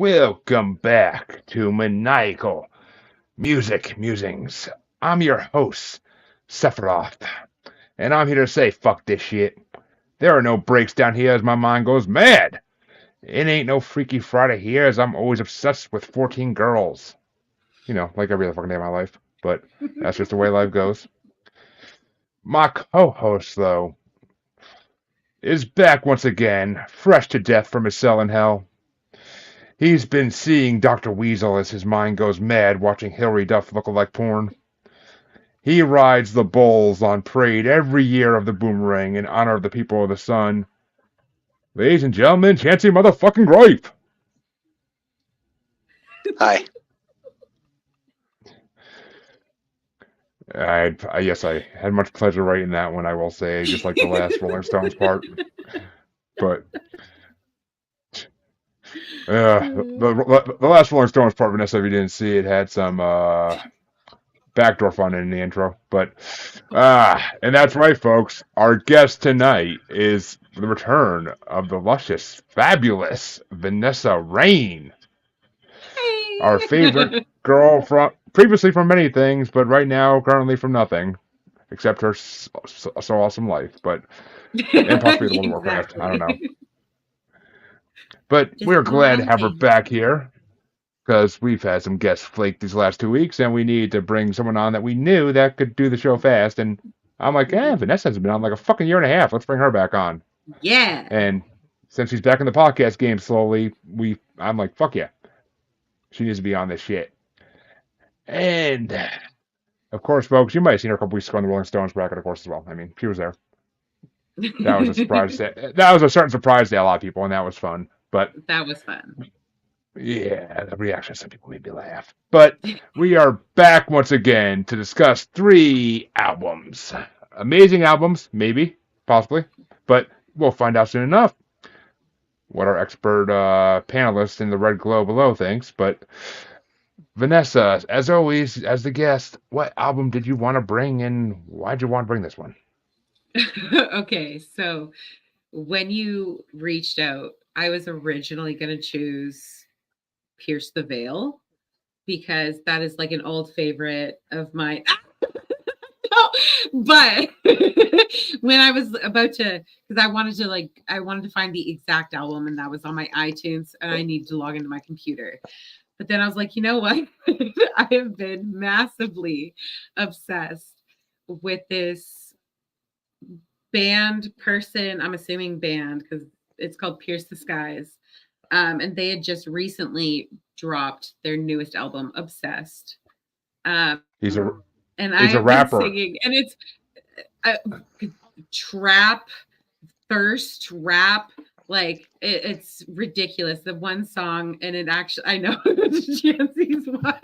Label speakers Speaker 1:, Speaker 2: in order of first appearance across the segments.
Speaker 1: Welcome back to Maniacal Musings. I'm your host, Sephiroth, and I'm here to say fuck this shit. There are no breaks down here as my mind goes mad. It ain't no Freaky Friday here as I'm always obsessed with 14 girls. You know, like every other fucking day of my life, but that's just the way life goes. My co-host, though, is back once again, fresh to death from his cell in hell. He's been seeing Dr. Weasel as his mind goes mad watching Hilary Duff look-alike porn. He rides the bulls on parade every year of the boomerang in honor of the people of the sun. Ladies and gentlemen, Chancey motherfucking Gripe!
Speaker 2: Hi.
Speaker 1: Yes, I had much pleasure writing that one, I will say, just like the last Rolling Stones part. But the last Rolling Stones part, Vanessa, if you didn't see it, had some backdoor fun in the intro. But and that's right, folks. Our guest tonight is the return of the luscious, fabulous Vanessa Rayne.
Speaker 3: Hey.
Speaker 1: Our favorite girl from previously from many things, but right now currently from nothing, except her so awesome life. But and possibly the World of Warcraft. I don't know. But we're glad to have her back here because we've had some guests flake these last 2 weeks, and we need to bring someone on that we knew that could do the show fast. And I'm like, Vanessa's been on like a fucking year and a half. Let's bring her back on.
Speaker 3: Yeah.
Speaker 1: And since she's back in the podcast game slowly, I'm like, fuck yeah. She needs to be on this shit. And of course, folks, you might have seen her a couple weeks ago on the Rolling Stones bracket, of course, as well. I mean, she was there. That was a surprise. That was a certain surprise to a lot of people, and that was fun. But
Speaker 3: that was fun.
Speaker 1: Yeah, the reaction of some people made me laugh. But we are back once again to discuss 3 albums. Amazing albums, maybe, possibly, but we'll find out soon enough what our expert panelist in the red glow below thinks. But Vanessa, as always, as the guest, what album did you want to bring, and why'd you want to bring this one?
Speaker 3: Okay, so when you reached out, I was originally going to choose Pierce the Veil because that is like an old favorite of mine. No, but when I was about to, because I wanted to find the exact album, and that was on my iTunes, and I needed to log into my computer. But then I was like, you know what? I have been massively obsessed with this band person. I'm assuming band because it's called Pierce the Skies. And they had just recently dropped their newest album, Obsessed.
Speaker 1: He's a
Speaker 3: rapper. Singing, and it's trap, thirst, rap. Like it's ridiculous. The one song, and it actually, I know Chancey's one.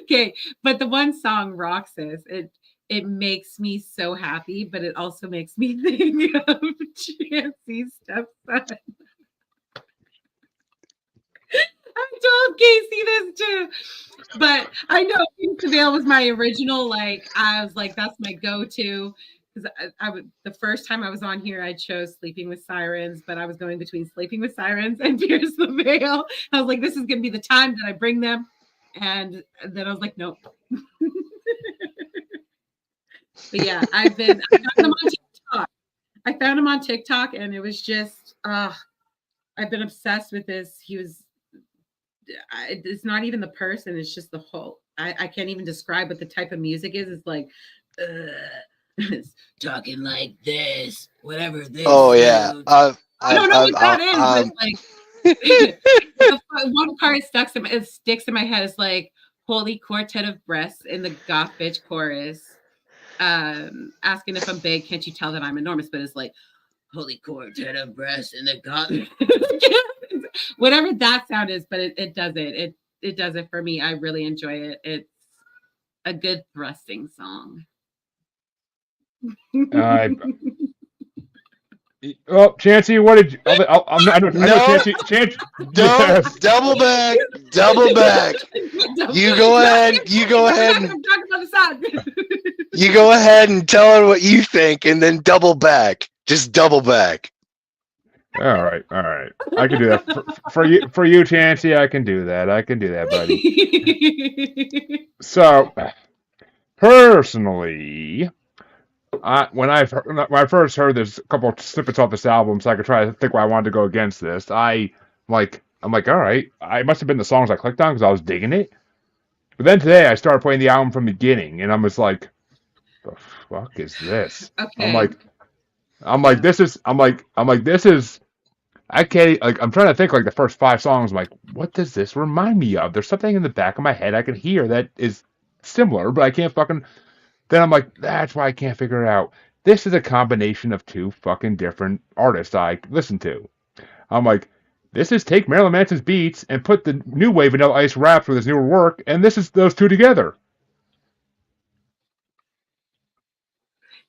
Speaker 3: Okay, but the one song, Roxas, it makes me so happy, but it also makes me think of Chancey's stepson. I told Casey this too, but I know Pierce the Veil was my original. Like I was like, that's my go-to. Because the first time I was on here, I chose Sleeping with Sirens, but I was going between Sleeping with Sirens and Pierce the Veil. I was like, this is going to be the time that I bring them. And then I was like, nope. But yeah, I found them on TikTok. I found him on TikTok, and it was just, I've been obsessed with this. It's not even the person, it's just the whole, I can't even describe what the type of music is. It's like, it's talking like this, whatever this.
Speaker 2: Oh yeah.
Speaker 3: I don't know what that is, but like one part sticks in my head is like holy quartet of breasts in the goth bitch chorus. Asking if I'm big, can't you tell that I'm enormous? But it's like holy quartet of breasts in the goth. Whatever that sound is, but it does it. It does it for me. I really enjoy it. It's a good thrusting song.
Speaker 1: Chancey, what did you? I know Chancey.
Speaker 2: Yes. Double back. You go ahead. You go ahead and tell her what you think, and then double back. Just double back.
Speaker 1: All right. I can do that for you, Chancey. I can do that. I can do that, buddy. So, personally, when I first heard this a couple snippets off this album, so I could try to think why I wanted to go against this. I'm like, all right, I must have been the songs I clicked on because I was digging it. But then today I started playing the album from the beginning, and I was like, the fuck is this?
Speaker 3: Okay.
Speaker 1: This is. I can't like. I'm trying to think like the first 5 songs. I'm like, what does this remind me of? There's something in the back of my head I can hear that is similar, but I can't fucking. Then I'm like, that's why I can't figure it out. This is a combination of 2 fucking different artists I listen to. I'm like, this is take Marilyn Manson's beats and put the new wave Vanilla Ice raps with his newer work, and this is those 2 together.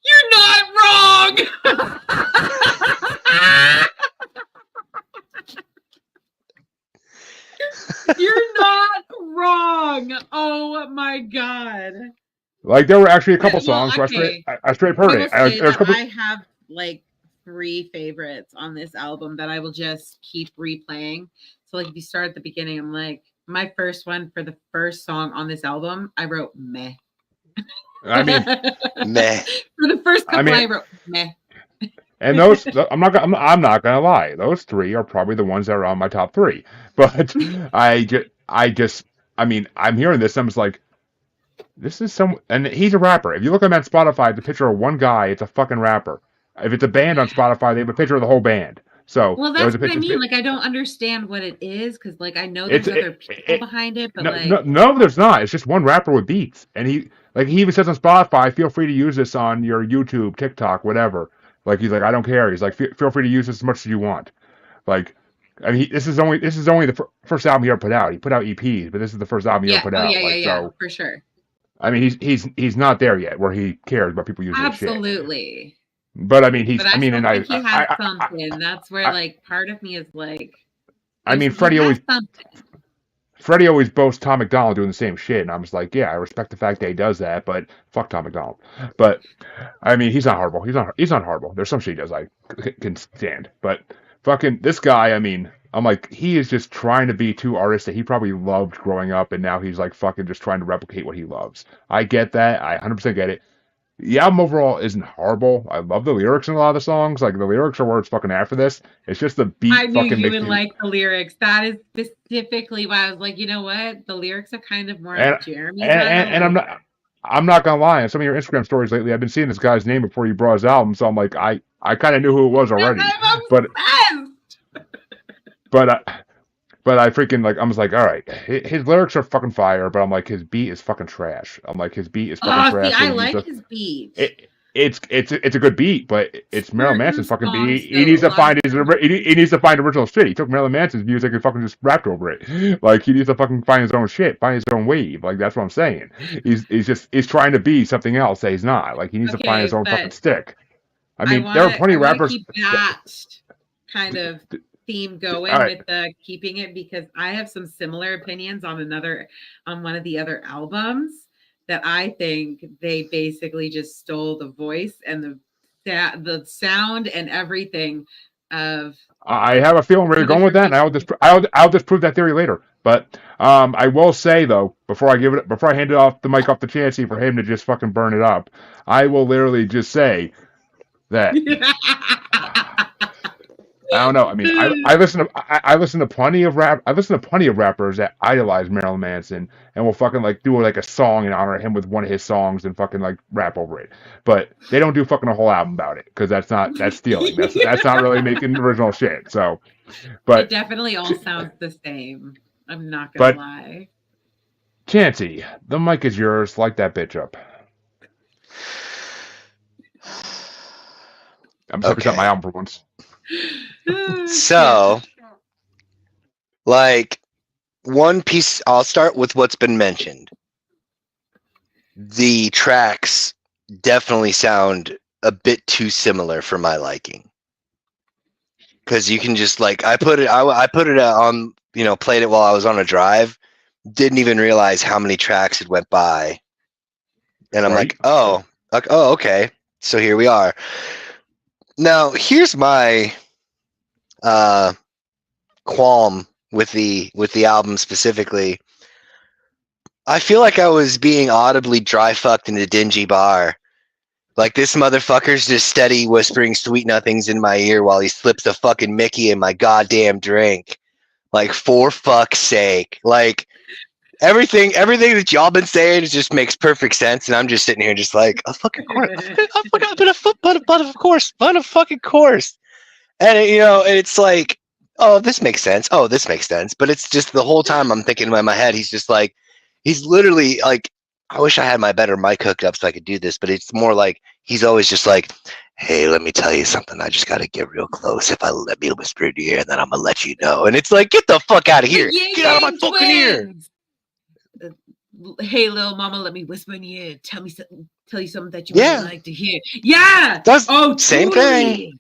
Speaker 3: You're not wrong. You're not wrong. Oh my god.
Speaker 1: Like there were actually a couple songs where
Speaker 3: okay.
Speaker 1: I straight heard it.
Speaker 3: I have like 3 favorites on this album that I will just keep replaying. So like if you start at the beginning, I'm like, my first one for the first song on this album, I wrote meh.
Speaker 1: I mean,
Speaker 2: meh.
Speaker 3: For the first couple, I wrote meh.
Speaker 1: And those, I'm not gonna lie, those 3 are probably the ones that are on my top 3. But I'm hearing this, I'm just like, this is and he's a rapper. If you look at him on Spotify, the picture of one guy, it's a fucking rapper. If it's a band on Spotify, they have a picture of the whole band. So
Speaker 3: well, that's what I mean. Like, I don't understand what it is because, like, I know there's other people behind it, but
Speaker 1: no, there's not. It's just one rapper with beats, and he even says on Spotify, feel free to use this on your YouTube, TikTok, whatever. Like he's like, I don't care. He's like, feel free to use this as much as you want. Like, I mean, this is only the first album he ever put out. He put out EPs, but this is the first album he ever put out.
Speaker 3: So, for sure.
Speaker 1: I mean, he's not there yet where he cares about people using his shit.
Speaker 3: Absolutely.
Speaker 1: But I mean, he has
Speaker 3: something. That's where like part of me is like.
Speaker 1: I mean, Freddie always boasts Tom McDonald doing the same shit, and I'm just like, yeah, I respect the fact that he does that, but fuck Tom McDonald. But I mean, he's not horrible. He's not horrible. There's some shit he does I can stand, but fucking this guy, I mean, I'm like, he is just trying to be 2 artists that he probably loved growing up, and now he's like fucking just trying to replicate what he loves. I get that. I 100% get it. The album overall isn't horrible. I love the lyrics in a lot of the songs. Like the lyrics are where it's fucking after this. It's just the beat. I knew you would
Speaker 3: like the lyrics. That is specifically why I was like, you know what? The lyrics are kind of more like Jeremy.
Speaker 1: And I'm not gonna lie. On some of your Instagram stories lately, I've been seeing this guy's name before you brought his album. So I'm like, I kind of knew who it was already. But I freaking like, I was like, all right, his lyrics are fucking fire, but I'm like, his beat is fucking trash. I'm like, his beat is fucking trash.
Speaker 3: I like his beat.
Speaker 1: It's a good beat, but it's Marilyn Manson's fucking beat. He needs to find original shit. He took Marilyn Manson's music and fucking just rapped over it. Like he needs to fucking find his own shit, find his own wave. Like that's what I'm saying. He's trying to be something else that he's not. Like he needs to find his own fucking stick. I mean, there are plenty of rappers.
Speaker 3: Keep that kind of theme going with the keeping it because I have some similar opinions on one of the other albums that I think they basically just stole the voice and the sound and everything of.
Speaker 1: I have a feeling where you're going with that, and I'll disprove that theory later. But I will say though, before I hand it off the mic off to Chancey for him to just fucking burn it up, I will literally just say that. I don't know. I mean, I listen to plenty of rappers that idolize Marilyn Manson and will fucking like do like a song in honor of him with one of his songs and fucking like rap over it. But they don't do fucking a whole album about it because that's stealing. That's not really making original shit. So, but
Speaker 3: it definitely all sounds the same. I'm not gonna lie.
Speaker 1: Chancey, the mic is yours. Light that bitch up. I'm sorry to my album for once.
Speaker 2: So, like, one piece, I'll start with what's been mentioned. The tracks definitely sound a bit too similar for my liking. Because you can just, like, I put it on, played it while I was on a drive, didn't even realize how many tracks had went by. And I'm like, oh, okay, so here we are. Now, here's my qualm with the album specifically. I feel like I was being audibly dry fucked in a dingy bar. Like, this motherfucker's just steady whispering sweet nothings in my ear while he slips a fucking Mickey in my goddamn drink. Like, for fuck's sake. Like, everything that y'all been saying just makes perfect sense, and I'm just sitting here just like, a fucking course. But of course. But of fucking course. And, and it's like, oh, this makes sense. Oh, this makes sense. But it's just the whole time I'm thinking in my head, he's literally like, I wish I had my better mic hooked up so I could do this, but it's more like he's always just like, hey, let me tell you something. I just got to get real close. If I let me whisper in your ear, then I'm going to let you know. And it's like, get the fuck out of here. Get out of my fucking ear.
Speaker 3: Hey, little mama, let me whisper in your ear. Tell you something that you would like to hear. Yeah.
Speaker 2: That's
Speaker 3: totally.
Speaker 2: Same thing.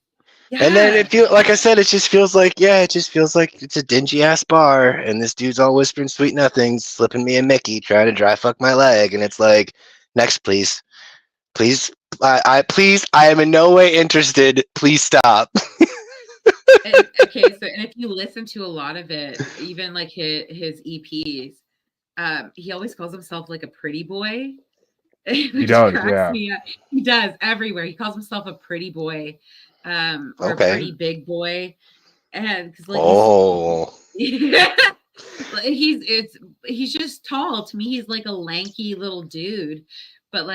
Speaker 3: Yeah.
Speaker 2: And then like I said, it just feels like it's a dingy ass bar, and this dude's all whispering sweet nothings, slipping me a Mickey, trying to dry fuck my leg, and it's like, next, please, I am in no way interested. Please stop.
Speaker 3: And if you listen to a lot of it, even like his EPs, he always calls himself like a pretty boy.
Speaker 1: He does, yeah.
Speaker 3: Me up. He does everywhere. He calls himself a pretty boy. Or a pretty big boy, and because he's just tall. To me, he's like a lanky little dude, but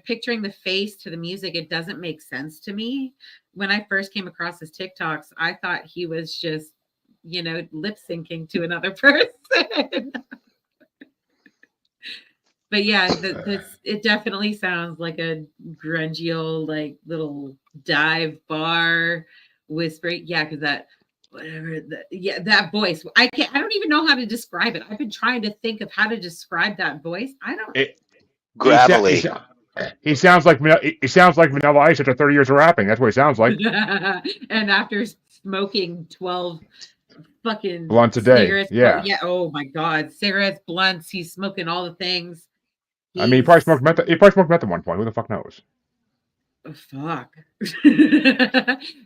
Speaker 3: picturing the face to the music, it doesn't make sense to me. When I first came across his TikToks, I thought he was just, lip syncing to another person. But yeah, it definitely sounds like a grungy old, like, little dive bar whispering. Yeah, because that that voice. I don't even know how to describe it. I've been trying to think of how to describe that voice. I don't.
Speaker 2: Gravelly.
Speaker 1: He sounds like Vanilla Ice after 30 years of rapping. That's what he sounds like.
Speaker 3: And after smoking 12 fucking
Speaker 1: blunts a day.
Speaker 3: cigarettes.
Speaker 1: Yeah.
Speaker 3: Yeah. Oh my God. Cigarettes, blunts. He's smoking all the things.
Speaker 1: I mean, he probably smoked meth. He probably smoked meth at one point. Who the fuck knows?
Speaker 3: Oh, fuck.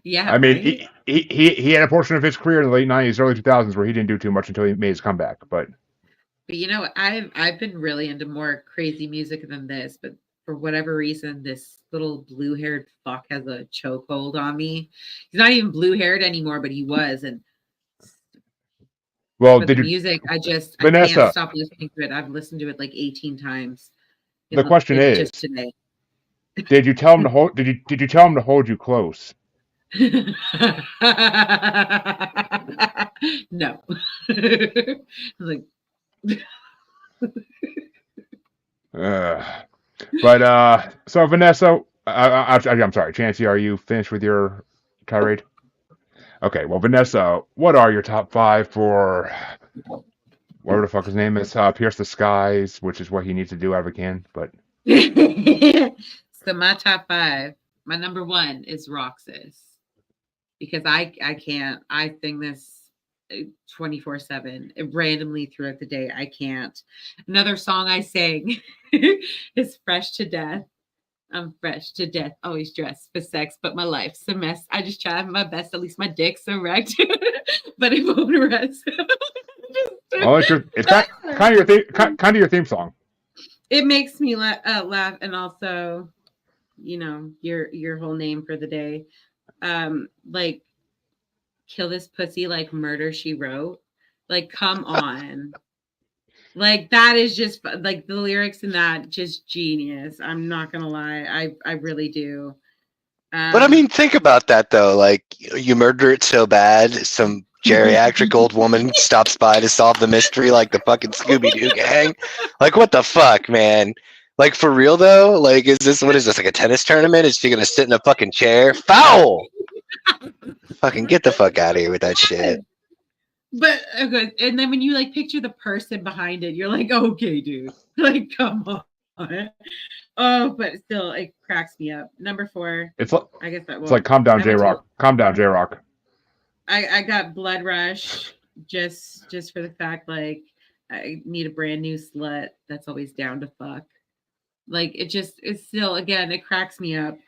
Speaker 3: Yeah.
Speaker 1: I mean,
Speaker 3: right?
Speaker 1: he had a portion of his career in the late 90s, early 2000s where he didn't do too much until he made his comeback. But
Speaker 3: I've been really into more crazy music than this, but for whatever reason, this little blue-haired fuck has a chokehold on me. He's not even blue-haired anymore, but he was. And music,
Speaker 1: Vanessa,
Speaker 3: I can't stop listening to it. I've listened to it like 18 times.
Speaker 1: The question is,
Speaker 3: just today.
Speaker 1: Did you tell him to hold? Did you tell him to hold you close?
Speaker 3: No. Like.
Speaker 1: So Vanessa, I'm sorry, Chancey, are you finished with your tirade? Okay, well, Vanessa, what are your top 5 for whatever the fuck his name is? Pierce the Skies, which is what he needs to do out of a can, but.
Speaker 3: So my top 5, my number 1 is Roxas, because I can't. I sing this 24/7 randomly throughout the day. I can't. Another song I sang is Fresh to Death. I'm fresh to death, always dressed for sex, but my life's a mess. I just try my best, at least my dick's erect, but it won't rest.
Speaker 1: Well, it's kind of your theme song.
Speaker 3: It makes me laugh, and also, your whole name for the day, like, kill this pussy like Murder She Wrote. Like, come on. Like, that is just, like, the lyrics in that, just genius. I'm not gonna lie, I really do.
Speaker 2: But I mean, think about that though. Like, you murder it so bad, some geriatric old woman stops by to solve the mystery, like the fucking Scooby-Doo gang. Like, what the fuck, man? Like, for real though? Like, what is this, like a tennis tournament? Is she gonna sit in a fucking chair? Foul! Fucking get the fuck out of here with that shit.
Speaker 3: But okay, and then when you like picture the person behind it, you're like, okay, dude, like, come on. Oh, but still, it cracks me up. Number 4.
Speaker 1: It's like,
Speaker 3: I guess that.
Speaker 1: It's like Calm Down, J-Rock. Calm Down, J-Rock.
Speaker 3: I got Blood Rush just for the fact, like, I need a brand new slut that's always down to fuck. Like, it's still, again, it cracks me up.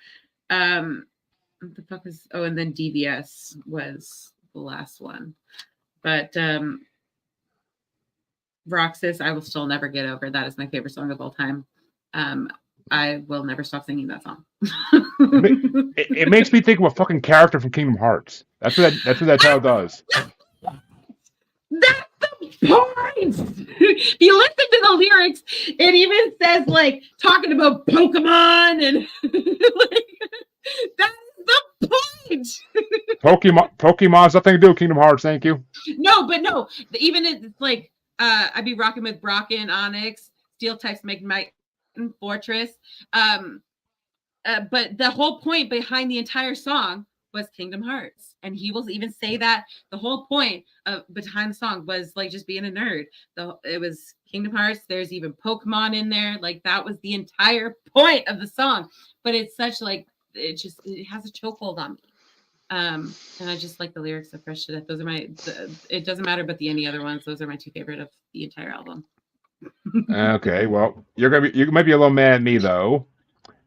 Speaker 3: what the fuck is? Oh, and then DVS was the last one. But Roxas, I will still never get over. That is my favorite song of all time. I will never stop singing that song.
Speaker 1: It makes me think of a fucking character from Kingdom Hearts. That's what that title does.
Speaker 3: That's the point. If you listen to the lyrics, it even says like talking about Pokemon and like that's the point.
Speaker 1: Pokemon's nothing to do with Kingdom Hearts. Thank you.
Speaker 3: No, but no, even it's like I'd be rocking with Brocken, Onyx, Steel types make Might and Fortress. But the whole point behind the entire song was Kingdom Hearts. And he will even say that the whole point of behind the song was like just being a nerd. It was Kingdom Hearts. There's even Pokemon in there. Like that was the entire point of the song. But it's such like it has a chokehold on me. And I just like the lyrics of Fresh to Death. Those are it doesn't matter about any other ones. Those are my two favorite of the entire album.
Speaker 1: Okay, well, you might be a little mad at me though.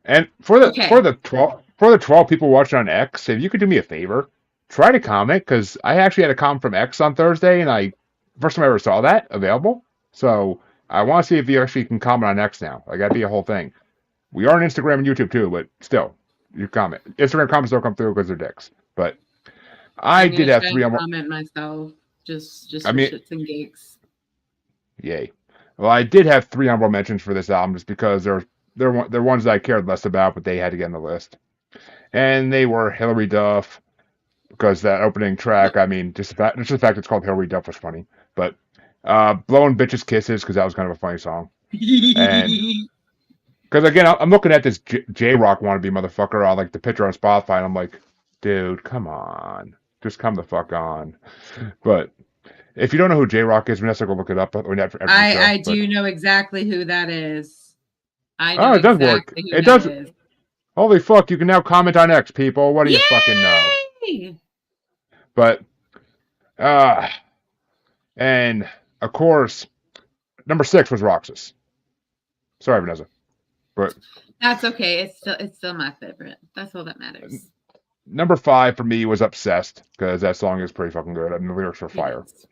Speaker 1: And for the 12 people watching on X, if you could do me a favor, try to comment, because I actually had a comment from X on Thursday, and first time I ever saw that available. So I want to see if you actually can comment on X now. Like that'd be a whole thing. We are on Instagram and YouTube too, but still, you comment. Instagram comments don't come through because they're dicks. But I did have three.
Speaker 3: Comment myself, just for shits and gigs.
Speaker 1: Yay! Well, I did have 3 honorable mentions for this album, just because they're ones that I cared less about, but they had to get on the list. And they were Hilary Duff, because that opening track, I mean, just the fact it's called Hilary Duff was funny. But Blowing Bitches Kisses, because that was kind of a funny song. And because again, I'm looking at this J-Rock wannabe motherfucker on like the picture on Spotify, and I'm like, dude, come on. Just come the fuck on. But if you don't know who J-Rock is, Vanessa, go look it up.
Speaker 3: I do know exactly who that is. I know
Speaker 1: it does work. It does. Is. Holy fuck, you can now comment on X, people. What do you fucking know? But, and, of course, number 6 was Roxas. Sorry, Vanessa. But
Speaker 3: that's okay. It's still my favorite. That's all that matters.
Speaker 1: Number 5 for me was Obsessed, because that song is pretty fucking good, and the lyrics are fire. Yes.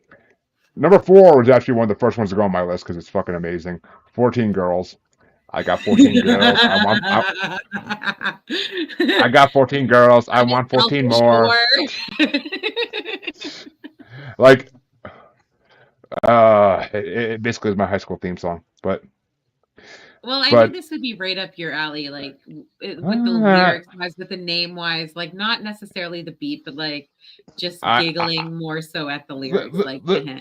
Speaker 1: Number 4 was actually one of the first ones to go on my list, because it's fucking amazing. 14 Girls. I got 14 girls. I got 14 girls. I want 14 more. Like, it basically is my high school theme song. But
Speaker 3: I think this would be right up your alley, like with the lyrics wise, with the name wise, like not necessarily the beat, but like just giggling more so at the lyrics.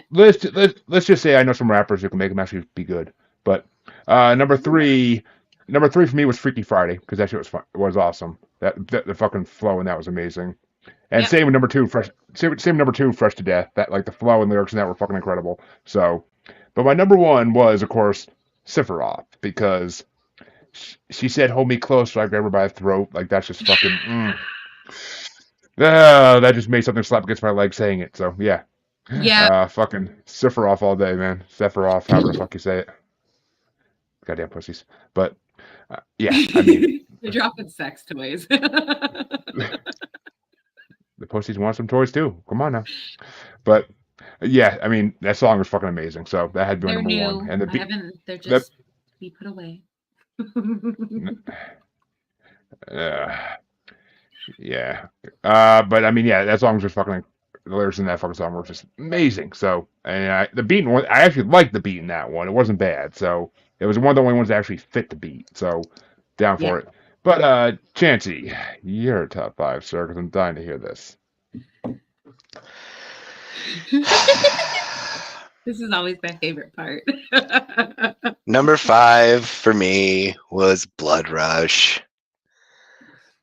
Speaker 1: Let's just say I know some rappers who can make them actually be good. But number 3 for me was Freaky Friday, because that shit was awesome. The fucking flow in that was amazing. And same with number 2, Fresh to Death. That like the flow and lyrics in that were fucking incredible. So, but my number 1 was of course Sephiroth, because she said "Hold me close," so I grab her by the throat. Like that's just fucking. That just made something slap against my leg saying it. So yeah. Fucking Sephiroth all day, man. Sephiroth, however the fuck you say it. Goddamn pussies. But, yeah, I mean...
Speaker 3: They're dropping sex toys.
Speaker 1: The pussies want some toys, too. Come on now. But, yeah, I mean, that song was fucking amazing. So, that had to be number 1. And
Speaker 3: they're just to be put away.
Speaker 1: Yeah. But, I mean, yeah, that song was just fucking... The lyrics in that fucking song were just amazing. So, and the beat, I actually liked the beat in that one. It wasn't bad. So, it was one of the only ones that actually fit the beat. So, down for it. But, Chancey, you're a top 5, sir, because I'm dying to hear this.
Speaker 3: This is always my favorite part.
Speaker 2: Number 5 for me was Blood Rush.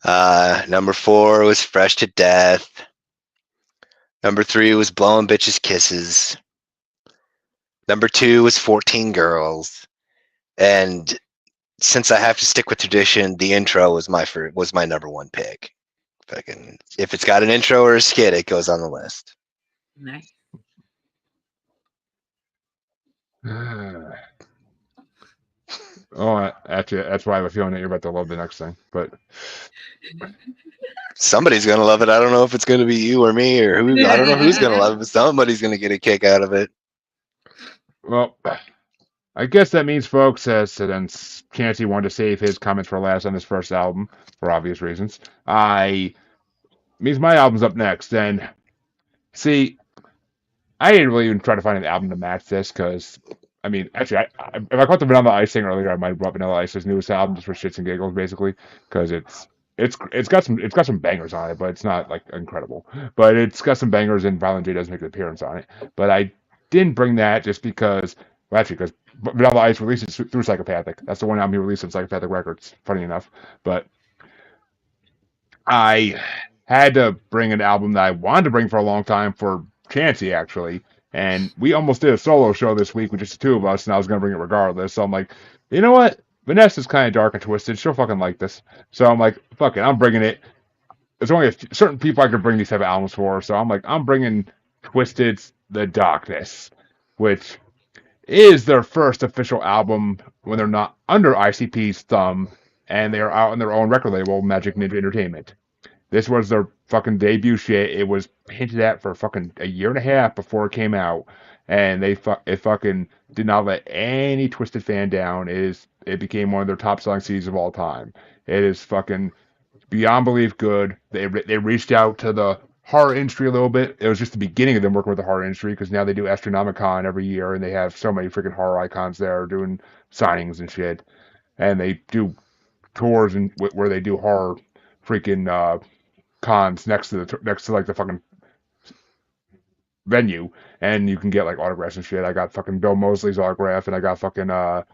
Speaker 2: Number 4 was Fresh to Death. Number 3 was Blowing Bitches Kisses. Number 2 was 14 Girls. And since I have to stick with tradition, the intro was my number 1 pick. If it's got an intro or a skit, it goes on the list.
Speaker 3: Nice.
Speaker 1: Actually, that's why I have a feeling that you're about to love the next thing. But
Speaker 2: Somebody's gonna love it. I don't know if it's gonna be you or me or who. I don't know who's gonna love it, but somebody's gonna get a kick out of it.
Speaker 1: Well, I guess that means, folks, since Chancey wanted to save his comments for last on his first album for obvious reasons, means my album's up next. And see, I didn't really even try to find an album to match this because, I mean, actually, if I caught the Vanilla Ice thing earlier, I might have brought Vanilla Ice's newest album just for shits and giggles, basically, because it's got some bangers on it, but it's not like incredible. But it's got some bangers, and Violent J does make an appearance on it. But I didn't bring that just because, well, actually, because Vanilla Ice releases through Psychopathic. That's the one album he released on Psychopathic Records. Funny enough, but I had to bring an album that I wanted to bring for a long time for Chancey, actually. And we almost did a solo show this week with just the two of us, and I was going to bring it regardless. So I'm like, you know what? Vanessa's kind of dark and twisted. She'll fucking like this. So I'm like, fuck it, I'm bringing it. There's only certain people I could bring these type of albums for. So I'm like, I'm bringing Twisted The Darkness, which is their first official album when they're not under ICP's thumb and they are out on their own record label, Magic Ninja Entertainment. This was their fucking debut shit. It was hinted at for fucking a year and a half before it came out, and it fucking did not let any Twisted fan down. It became one of their top selling CDs of all time. It is fucking beyond belief good. They reached out to the horror industry a little bit. It was just the beginning of them working with the horror industry because now they do Astronomicon every year, and they have so many freaking horror icons there doing signings and shit, and they do tours and where they do horror freaking cons next to like the fucking venue, and you can get like autographs and shit. I got fucking Bill Moseley's autograph, and I got fucking the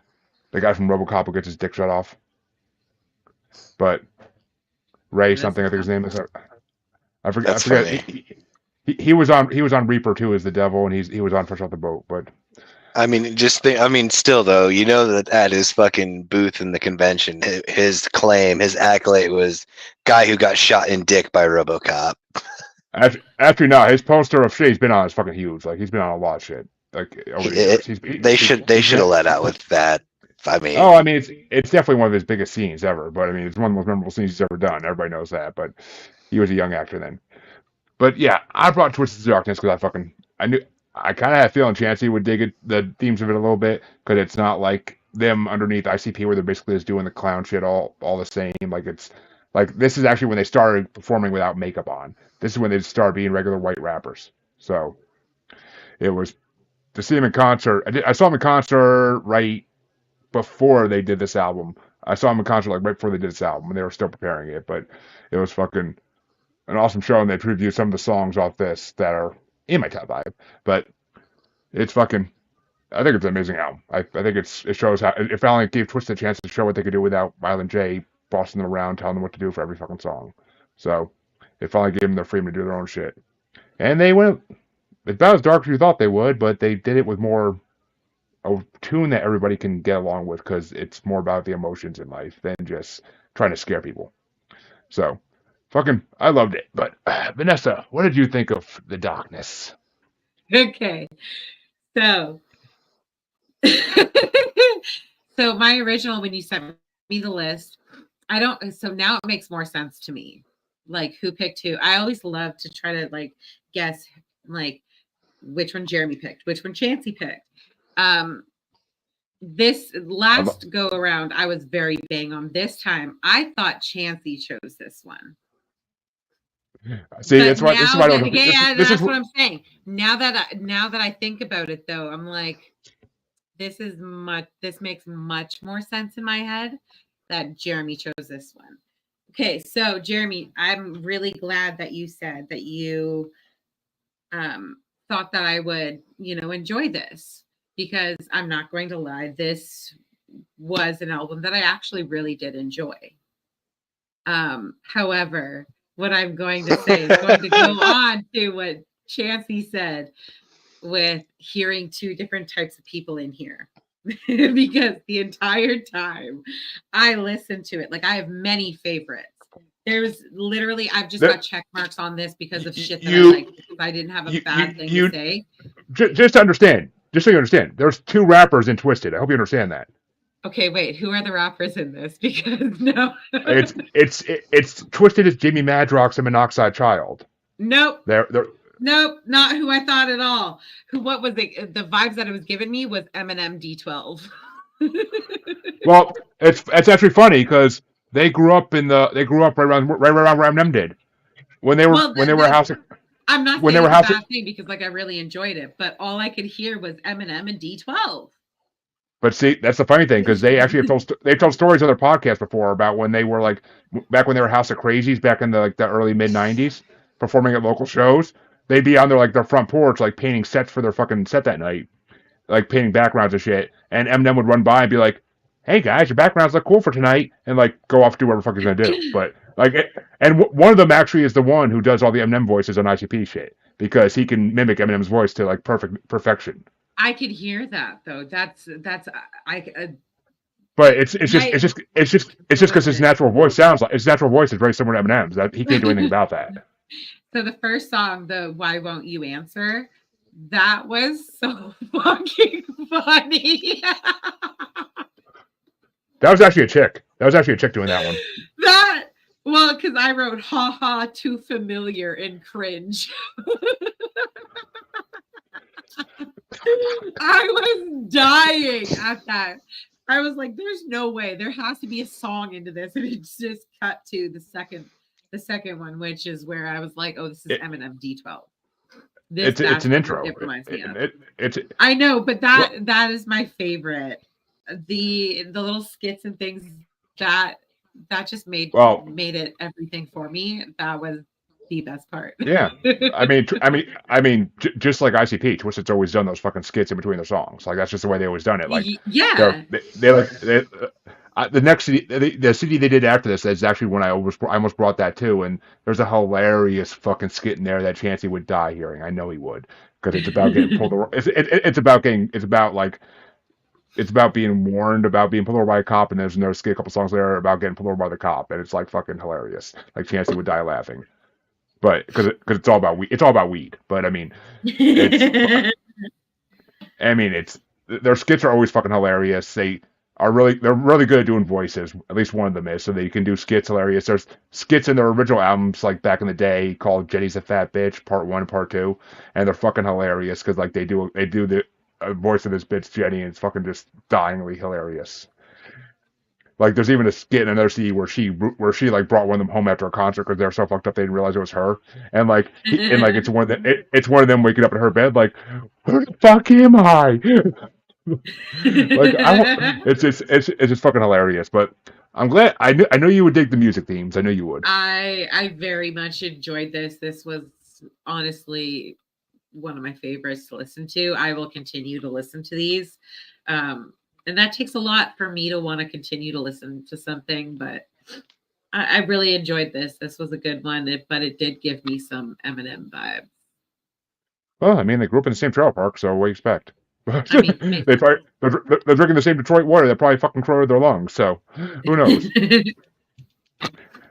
Speaker 1: guy from RoboCop who gets his dick shut off. But Ray something, I think his name is. I forget.
Speaker 2: That's
Speaker 1: I forget. He was on Reaper too as the devil, and he was on Fresh Off the Boat. But
Speaker 2: I mean, still though, you know that at his fucking booth in the convention, his claim, his accolade was guy who got shot in dick by RoboCop.
Speaker 1: actually, no, his poster of shit he's been on is fucking huge. Like he's been on a lot of shit. Like over the years.
Speaker 2: They should have let out with that. I mean,
Speaker 1: I mean, it's definitely one of his biggest scenes ever. But I mean, it's one of the most memorable scenes he's ever done. Everybody knows that. But he was a young actor then. But yeah, I brought Twisted Darkness because I kind of had a feeling Chancey would dig the themes of it a little bit because it's not like them underneath ICP where they're basically just doing the clown shit all the same. Like it's like this is actually when they started performing without makeup on. This is when they started being regular white rappers. So it was to see him in concert. I saw him in concert right before they did this album. I saw him in concert like right before they did this album when they were still preparing it. But it was fucking an awesome show, and they previewed some of the songs off this that are in my top 5. But it's fucking, I think it's an amazing album. I think it shows how it finally gave Twisted a chance to show what they could do without Violent J bossing them around, telling them what to do for every fucking song. So it finally gave them their freedom to do their own shit. And they went about as dark as you thought they would, but they did it with more a tune that everybody can get along with because it's more about the emotions in life than just trying to scare people. So fucking, I loved it. But Vanessa, what did you think of The Darkness?
Speaker 3: Okay, so so my original, when you sent me the list, so now it makes more sense to me, like who picked who. I always love to try to like guess like which one Jeremy picked, which one Chancey picked. This last go around, I was very bang on. This time, I thought Chancey chose this one.
Speaker 1: See, that's why this is why I don't.
Speaker 3: That's what I'm saying. Now that I think about it, though, I'm like, this makes much more sense in my head that Jeremy chose this one. Okay, so Jeremy, I'm really glad that you said that you thought that I would, enjoy this, because I'm not going to lie, this was an album that I actually really did enjoy. However, what I'm going to say is going to go on to what Chancey said with hearing two different types of people in here. Because the entire time I listened to it, like I have many favorites. There's literally, I've just got check marks on this because of shit that I like, because I didn't have a bad thing to say.
Speaker 1: Just to understand, just so you understand, there's 2 rappers in Twisted. I hope you understand that.
Speaker 3: Okay, wait. Who are the rappers in this? Because no,
Speaker 1: It's twisted as Jimmy Madrox and Monoxide Child.
Speaker 3: nope,
Speaker 1: They're
Speaker 3: nope, not who I thought at all. Who? What was it? The vibes that it was giving me was Eminem D12.
Speaker 1: well, it's actually funny because they grew up right around where Eminem did
Speaker 3: Well,
Speaker 1: when they were house
Speaker 3: I'm not
Speaker 1: when
Speaker 3: saying
Speaker 1: they were
Speaker 3: it's a
Speaker 1: house.
Speaker 3: bad thing because like I really enjoyed it, but all I could hear was Eminem and D12.
Speaker 1: But see, that's the funny thing because they actually they've told stories on their podcast before about when they were like back when they were House of Crazies back in the early mid '90s performing at local shows. They'd be on their front porch like painting sets for their fucking set that night, like painting backgrounds and shit. And Eminem would run by and be like, "Hey guys, your backgrounds look cool for tonight," and like go off to do whatever the fuck he's gonna do. But one of them actually is the one who does all the Eminem voices on ICP shit because he can mimic Eminem's voice to like perfection.
Speaker 3: I could hear that though. That's I.
Speaker 1: But it's just because his natural voice is very similar to Eminem's. That he can't do anything about that.
Speaker 3: So the first song, the "Why Won't You Answer," that was so fucking funny.
Speaker 1: That was actually a chick. That was actually a chick doing that one.
Speaker 3: Well, because I wrote "ha ha" too familiar and cringe. I was dying at that. I was like, "There's no way. There has to be a song into this," and it's just cut to the second one, which is where I was like, "Oh, this is Eminem D12."
Speaker 1: It's an intro.
Speaker 3: It reminds me of. I know, but that is my favorite. The little skits and things that just made it everything for me. That was the best part.
Speaker 1: Yeah, I mean, just like ICP, Twisted's always done those fucking skits in between their songs. Like that's just the way they always done it. Like
Speaker 3: yeah,
Speaker 1: the next CD, the CD they did after this is actually when I almost brought that too. And there's a hilarious fucking skit in there that Chancey would die hearing. I know he would because it's about getting pulled over. It's about being warned about being pulled over by a cop, and there's another skit a couple songs later about getting pulled over by the cop, and it's like fucking hilarious. Like Chancey would die laughing. But because it's all about weed. But I mean, it's their skits are always fucking hilarious. They're really good at doing voices. At least one of them is, so they can do skits hilarious. There's skits in their original albums like back in the day called "Jenny's a Fat Bitch" Part 1 and Part 2, and they're fucking hilarious because like they do the voice of this bitch Jenny, and it's fucking just dyingly hilarious. Like there's even a skit in another CD where she like brought one of them home after a concert because they're so fucked up they didn't realize it was her, and like it's one of them waking up in her bed like, who the fuck am I? It's just fucking hilarious. But I'm glad I know you would dig the music themes. I know you would.
Speaker 3: I very much enjoyed this. This was honestly one of my favorites to listen to. I will continue to listen to these. And that takes a lot for me to want to continue to listen to something, but I really enjoyed this. This was a good one, but it did give me some Eminem vibes.
Speaker 1: Well, I mean, they grew up in the same trailer park, so what do you expect?
Speaker 3: I mean,
Speaker 1: they're drinking the same Detroit water that probably fucking corroded their lungs, so who knows?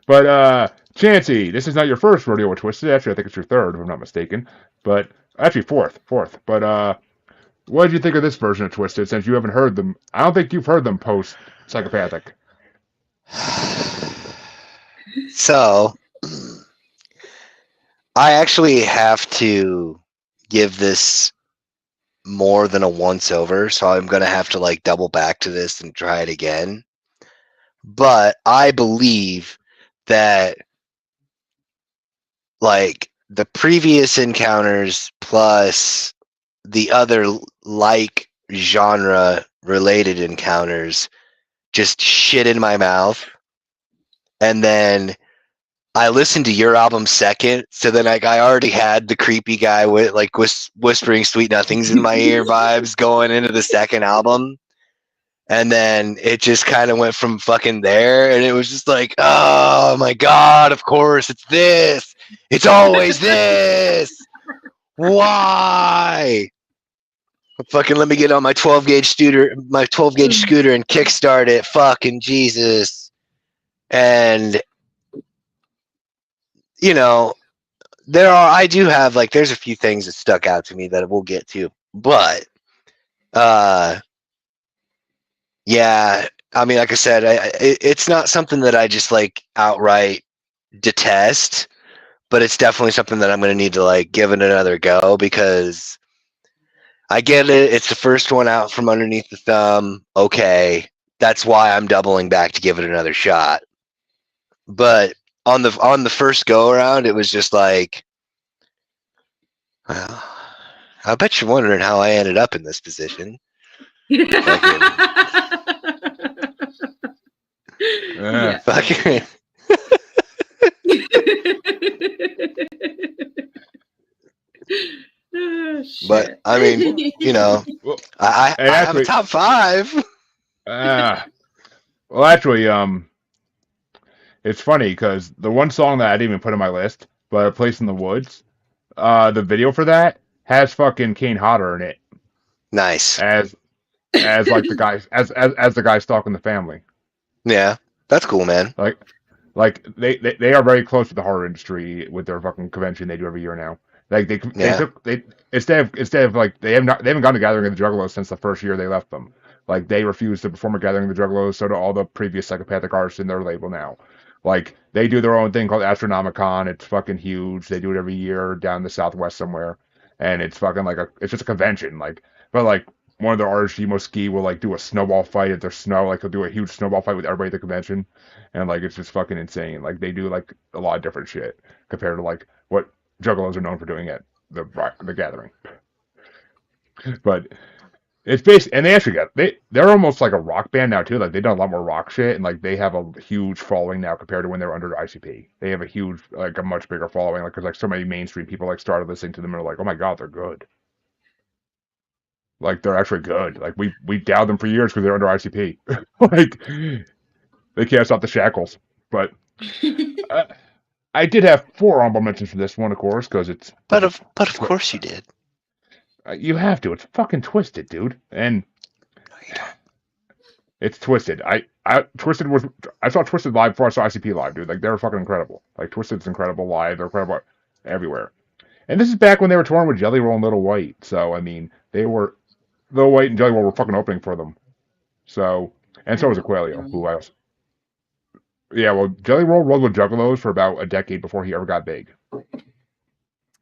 Speaker 1: But Chancey, this is not your first rodeo with Twisted. Actually, I think it's your third, if I'm not mistaken. But actually, fourth. But what did you think of this version of Twisted? Since you haven't heard them, I don't think you've heard them post Psychopathic.
Speaker 2: So, I actually have to give this more than a once over, so I'm gonna have to like double back to this and try it again. But I believe that like the previous encounters plus the other like genre related encounters just shit in my mouth, and then I listened to your album second, so then like I already had the creepy guy with like whispering sweet nothings in my ear vibes going into the second album, and then it just kind of went from fucking there, and it was just like, oh my god, of course it's this, it's always this, why? Fucking let me get on my 12-gauge scooter and kickstart it. Fucking Jesus. And you know, I do have like there's a few things that stuck out to me that we'll get to. But Yeah, I mean, like I said, it's not something that I just like outright detest, but it's definitely something that I'm going to need to like give it another go because I get it. It's the first one out from underneath the thumb. Okay, that's why I'm doubling back to give it another shot. But on the first go around, it was just like, well, I bet you're wondering how I ended up in this position. Fucking,
Speaker 1: Yeah.
Speaker 3: Yeah.
Speaker 2: fucking.
Speaker 3: Oh,
Speaker 2: But
Speaker 3: shit.
Speaker 2: I mean, you know,
Speaker 1: Well,
Speaker 2: I
Speaker 1: and
Speaker 2: have a
Speaker 1: actually,
Speaker 2: top five.
Speaker 1: uh, well, actually, it's funny because the one song that I didn't even put on my list, but "A Place in the Woods," the video for that has fucking Kane Hodder in it
Speaker 2: Nice.
Speaker 1: as like the guy as the guy stalking the family.
Speaker 2: Yeah, that's cool, man.
Speaker 1: Like they are very close to the horror industry with their fucking convention they do every year now. Like they
Speaker 2: Yeah,
Speaker 1: took they instead of like they haven't gone to Gathering of the Juggalos since the first year they left them. Like they refused to perform at Gathering of the Juggalos, so do all the previous psychopathic artists in their label now. Like they do their own thing called Astronomicon. It's fucking huge. They do it every year down in the Southwest somewhere, and it's fucking like it's just a convention. Like but like one of their artists, Gmo Ski, will like do a snowball fight at their snow. Like he'll do a huge snowball fight with everybody at the convention, and like it's just fucking insane. Like they do like a lot of different shit compared to like what Juggalos are known for doing at the Gathering. But it's based, and they actually they're almost like a rock band now too. Like they've done a lot more rock shit, and like they have a huge following now compared to when they were under ICP. They have a huge, like a much bigger following, like because like so many mainstream people like started listening to them and are like, oh my god, they're good. Like they're actually good. Like we doubted them for years because they're under ICP. Like they can't stop the shackles. But uh, I did have four honorable mentions for this one, of course, because
Speaker 2: but of course you did.
Speaker 1: you have to. It's fucking twisted, dude, and
Speaker 2: No, you don't.
Speaker 1: it's twisted. I saw Twisted live before I saw ICP live, dude. Like they're fucking incredible. Like Twisted's incredible live. They're incredible everywhere. And this is back when they were touring with Jelly Roll and Little White. So I mean, they were Little White and Jelly Roll were fucking opening for them. So and
Speaker 3: I
Speaker 1: so was
Speaker 3: love
Speaker 1: Aqualio,
Speaker 3: him.
Speaker 1: who else? Yeah, well, Jelly Roll rolled with Juggalos for about a decade before he ever got big.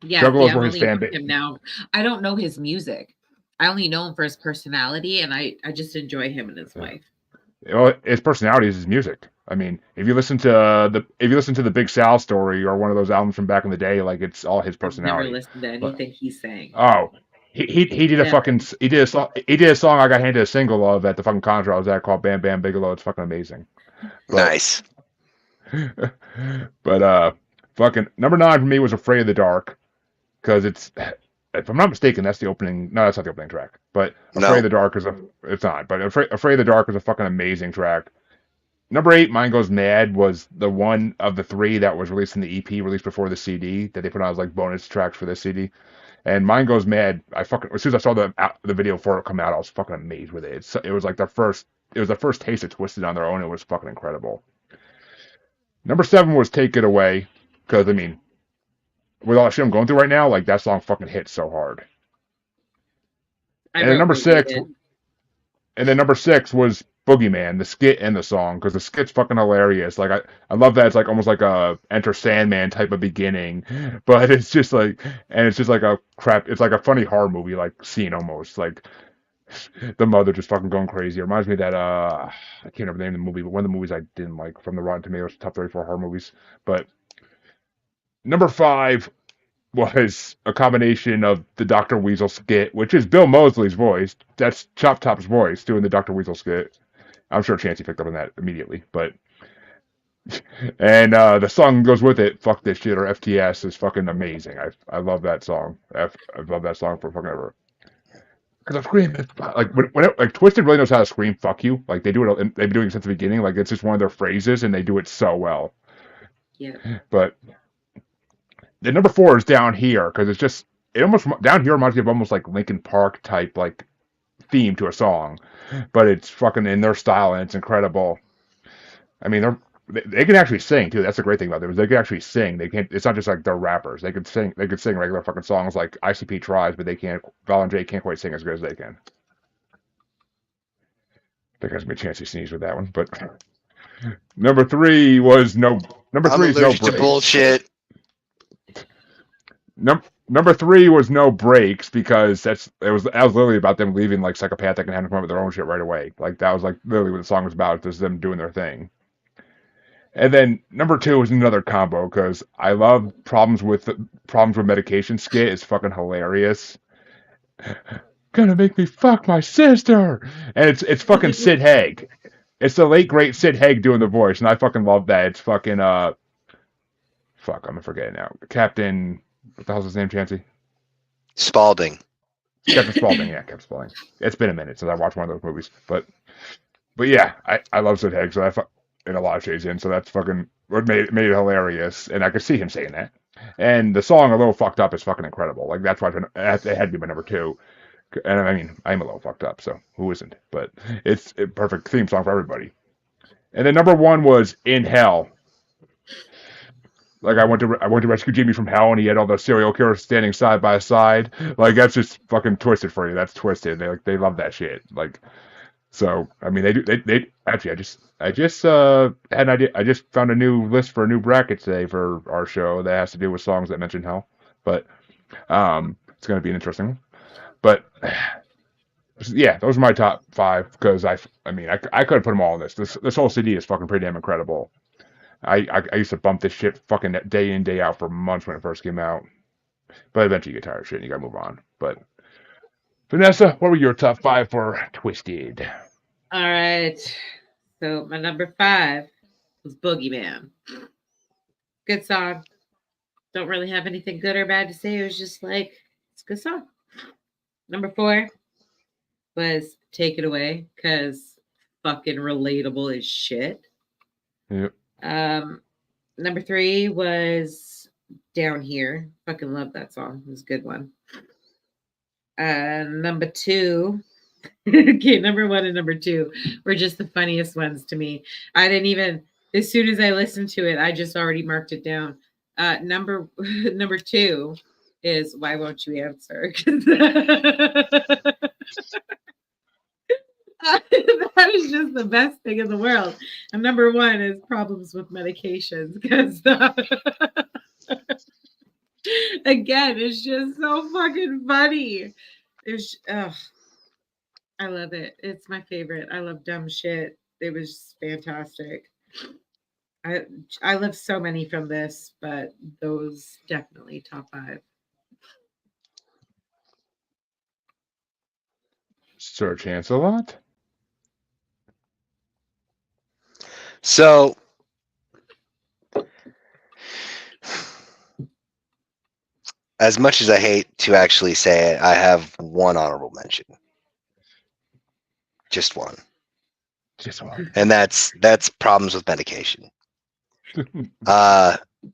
Speaker 3: Yeah, see,
Speaker 1: Juggalos
Speaker 3: I'm
Speaker 1: were his
Speaker 3: only
Speaker 1: fan
Speaker 3: into
Speaker 1: base.
Speaker 3: him now. I don't know his music. I only know him for his personality, and I just enjoy him and his wife.
Speaker 1: You know, his personality is his music. I mean, if you listen to the Big Sal story or one of those albums from back in the day, like it's all his
Speaker 3: I've never
Speaker 1: personality.
Speaker 3: listened to
Speaker 1: But
Speaker 3: anything he sang.
Speaker 1: oh, he did a
Speaker 3: Never.
Speaker 1: fucking he did a song I got handed a single of at the fucking concert I was at called Bam Bam Bigelow. It's fucking amazing. But
Speaker 2: Nice.
Speaker 1: but fucking number 9 for me was Afraid of the Dark because it's if I'm not mistaken that's the opening. No, that's not the opening track. But Afraid of
Speaker 2: No.
Speaker 1: the Dark is a it's not. But Afraid of the Dark is a fucking amazing track. Number 8, Mine Goes Mad, was the one of the three that was released in the EP, released before the CD, that they put on as like bonus tracks for this CD. And Mine Goes Mad, I fucking as soon as I saw the video for it come out, I was fucking amazed with it. It was like it was the first taste of Twisted on their own. It was fucking incredible. Number 7 was Take It Away, because I mean, with all the shit I'm going through right now, like that song fucking hits so hard.
Speaker 3: I
Speaker 1: And then
Speaker 3: wrote
Speaker 1: number six,
Speaker 3: related.
Speaker 1: and then number 6 was Boogeyman, the skit and the song, because the skit's fucking hilarious. Like I love that it's like almost like a Enter Sandman type of beginning, but it's just like, and it's just like a crap. It's like a funny horror movie like scene almost. Like the mother just fucking going crazy. It reminds me of that I can't remember the name of the movie, but one of the movies I didn't like from the Rotten Tomatoes top 34 horror movies. But number 5 was a combination of the Dr. Weasel skit, which is Bill Moseley's voice. That's Chop Top's voice doing the Dr. Weasel skit. I'm sure Chancey picked up on that immediately, but and the song goes with it. Fuck this shit or FTS is fucking amazing. I love that song. I love that song for fucking ever. Because I scream like like Twisted really knows how to scream "fuck you." Like they do it. They've been doing it since the beginning. Like it's just one of their phrases, and they do it so well.
Speaker 3: Yeah.
Speaker 1: But the number 4 is Down Here because it's just it almost Down Here reminds me of almost like Linkin Park type like theme to a song, but it's fucking in their style and it's incredible. I mean, they can actually sing too. That's the great thing about them is they can actually sing. They can't. It's not just like they're rappers. They could sing. They could sing regular fucking songs like ICP tries, but they can't. Val and Jay can't quite sing as good as they can. There gives me a chance to sneeze with that one. But number three was no. Number
Speaker 2: I'm
Speaker 1: three is no
Speaker 2: allergic to
Speaker 1: breaks.
Speaker 2: bullshit.
Speaker 1: Number three was no breaks because that was literally about them leaving like psychopathic and having fun with their own shit right away. Like that was like literally what the song was about, just them doing their thing. And then number two was another combo because I love problems with medication skit. It's fucking hilarious. Gonna make me fuck my sister, and it's fucking Sid Haig. It's the late great Sid Haig doing the voice, and I fucking love that. It's fucking fuck, I'm forgetting now. Captain, what the hell's his name, Chancey?
Speaker 2: Spalding.
Speaker 1: Captain Spaulding, yeah, Captain Spaulding. It's been a minute since I watched one of those movies, but yeah, I love Sid Haig, so that in a lot of shades in, so that's fucking what made it hilarious, and I could see him saying that. And the song "A Little Fucked Up" is fucking incredible. Like that's why it had to be my number two. And I mean, I'm a little fucked up, so who isn't? But it's a perfect theme song for everybody. And then number one was "In Hell." Like I went to rescue Jimmy from hell, and he had all the serial killers standing side by side. Like that's just fucking twisted for you. That's twisted. They love that shit. Like so. I mean, they actually. I just had an idea. I just found a new list for a new bracket today for our show that has to do with songs that mention hell. But it's gonna be an interesting one. But yeah, those are my top five because I mean I could have put them all in this. This whole CD is fucking pretty damn incredible. I used to bump this shit fucking day in day out for months when it first came out, but eventually you get tired of shit and you gotta move on. But Vanessa, what were your top five for Twisted?
Speaker 3: All right, so my number five was Boogeyman. Good song. Don't really have anything good or bad to say. It was just like it's a good song. Number four was Take It Away because fucking relatable as shit.
Speaker 1: Yep.
Speaker 3: Number three was Down Here. Fucking love that song. It was a good one. Number two. Okay, number one and number two were just the funniest ones to me. I didn't even, as soon as I listened to it, I just already marked it down. Number two is Why Won't You Answer? That is just the best thing in the world. And number one is Problems with Medications because again, it's just so fucking funny. It's I love it. It's my favorite. I love dumb shit. It was fantastic. I love so many from this, but those definitely top five.
Speaker 1: Sir Chance-a-Lot?
Speaker 2: So, as much as I hate to actually say it, I have one honorable mention. Just one.
Speaker 1: Just one.
Speaker 2: And that's Problems with Medication.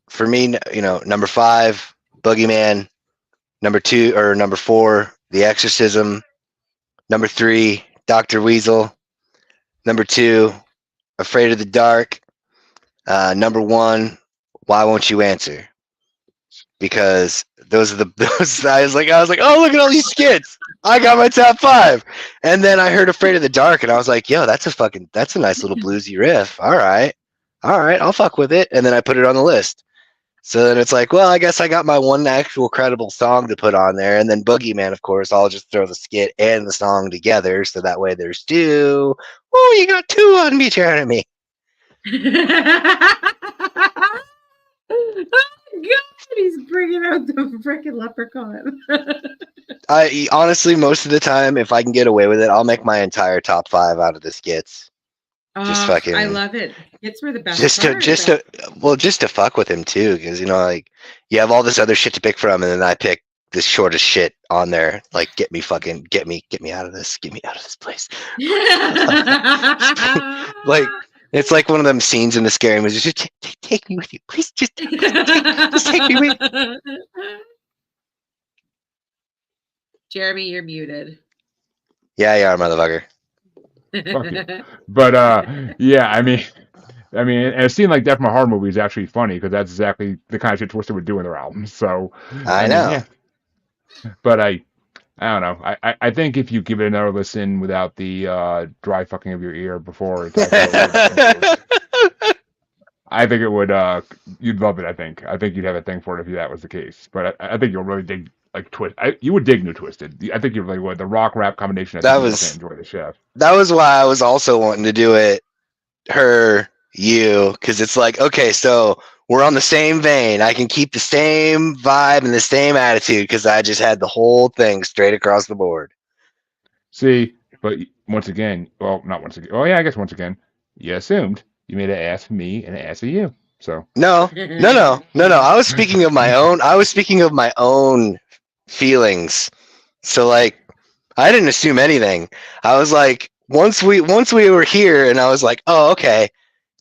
Speaker 2: For me, number five, Boogeyman. Number four, The Exorcism. Number three, Dr. Weasel. Number two, Afraid of the Dark. Number one, Why Won't You Answer? Because those are I was like, oh, look at all these skits. I got my top five. And then I heard Afraid of the Dark and I was like, yo, that's a nice little bluesy riff. All right, I'll fuck with it. And then I put it on the list. So then it's like, well, I guess I got my one actual credible song to put on there. And then Boogeyman, of course, I'll just throw the skit and the song together. So that way there's two. Oh, you got two on Each Enemy.
Speaker 3: Oh, God, he's bringing out the freaking leprechaun.
Speaker 2: I honestly, most of the time, if I can get away with it, I'll make my entire top five out of the skits. Just fucking.
Speaker 3: I love it. It's where the best.
Speaker 2: Just to fuck with him too, because like you have all this other shit to pick from, and then I pick the shortest shit on there. Like, get me out of this, get me out of this place. Like, it's like one of them scenes in the scary movie. Just take me with you, please. Just take me with you.
Speaker 3: Jeremy, you're muted.
Speaker 2: Yeah, you are, motherfucker.
Speaker 1: But yeah, I mean, and a scene like that from a horror movie is actually funny because that's exactly the kind of shit Twisted would do in their albums. So
Speaker 2: I know.
Speaker 1: Yeah. But I don't know. I think if you give it another listen without the dry fucking of your ear before it's actually over, I think it would. You'd love it. I think you'd have a thing for it if that was the case. But I think you'll really dig like twist. You would dig New Twisted. I think you really would. The rock rap combination. I think
Speaker 2: that
Speaker 1: you'd fucking
Speaker 2: was
Speaker 1: enjoy the chef.
Speaker 2: that was why I was also wanting to do it. Her, you, because it's like, okay, so we're on the same vein. I can keep the same vibe and the same attitude because I just had the whole thing straight across the board.
Speaker 1: See, but once again, well, not once again. Oh yeah, I guess once again, you assumed you made an ass of me and an ass of you. So
Speaker 2: No, no. I was speaking of my own. I was speaking of my own feelings. So like, I didn't assume anything. I was like, once we were here, and I was like, oh, okay,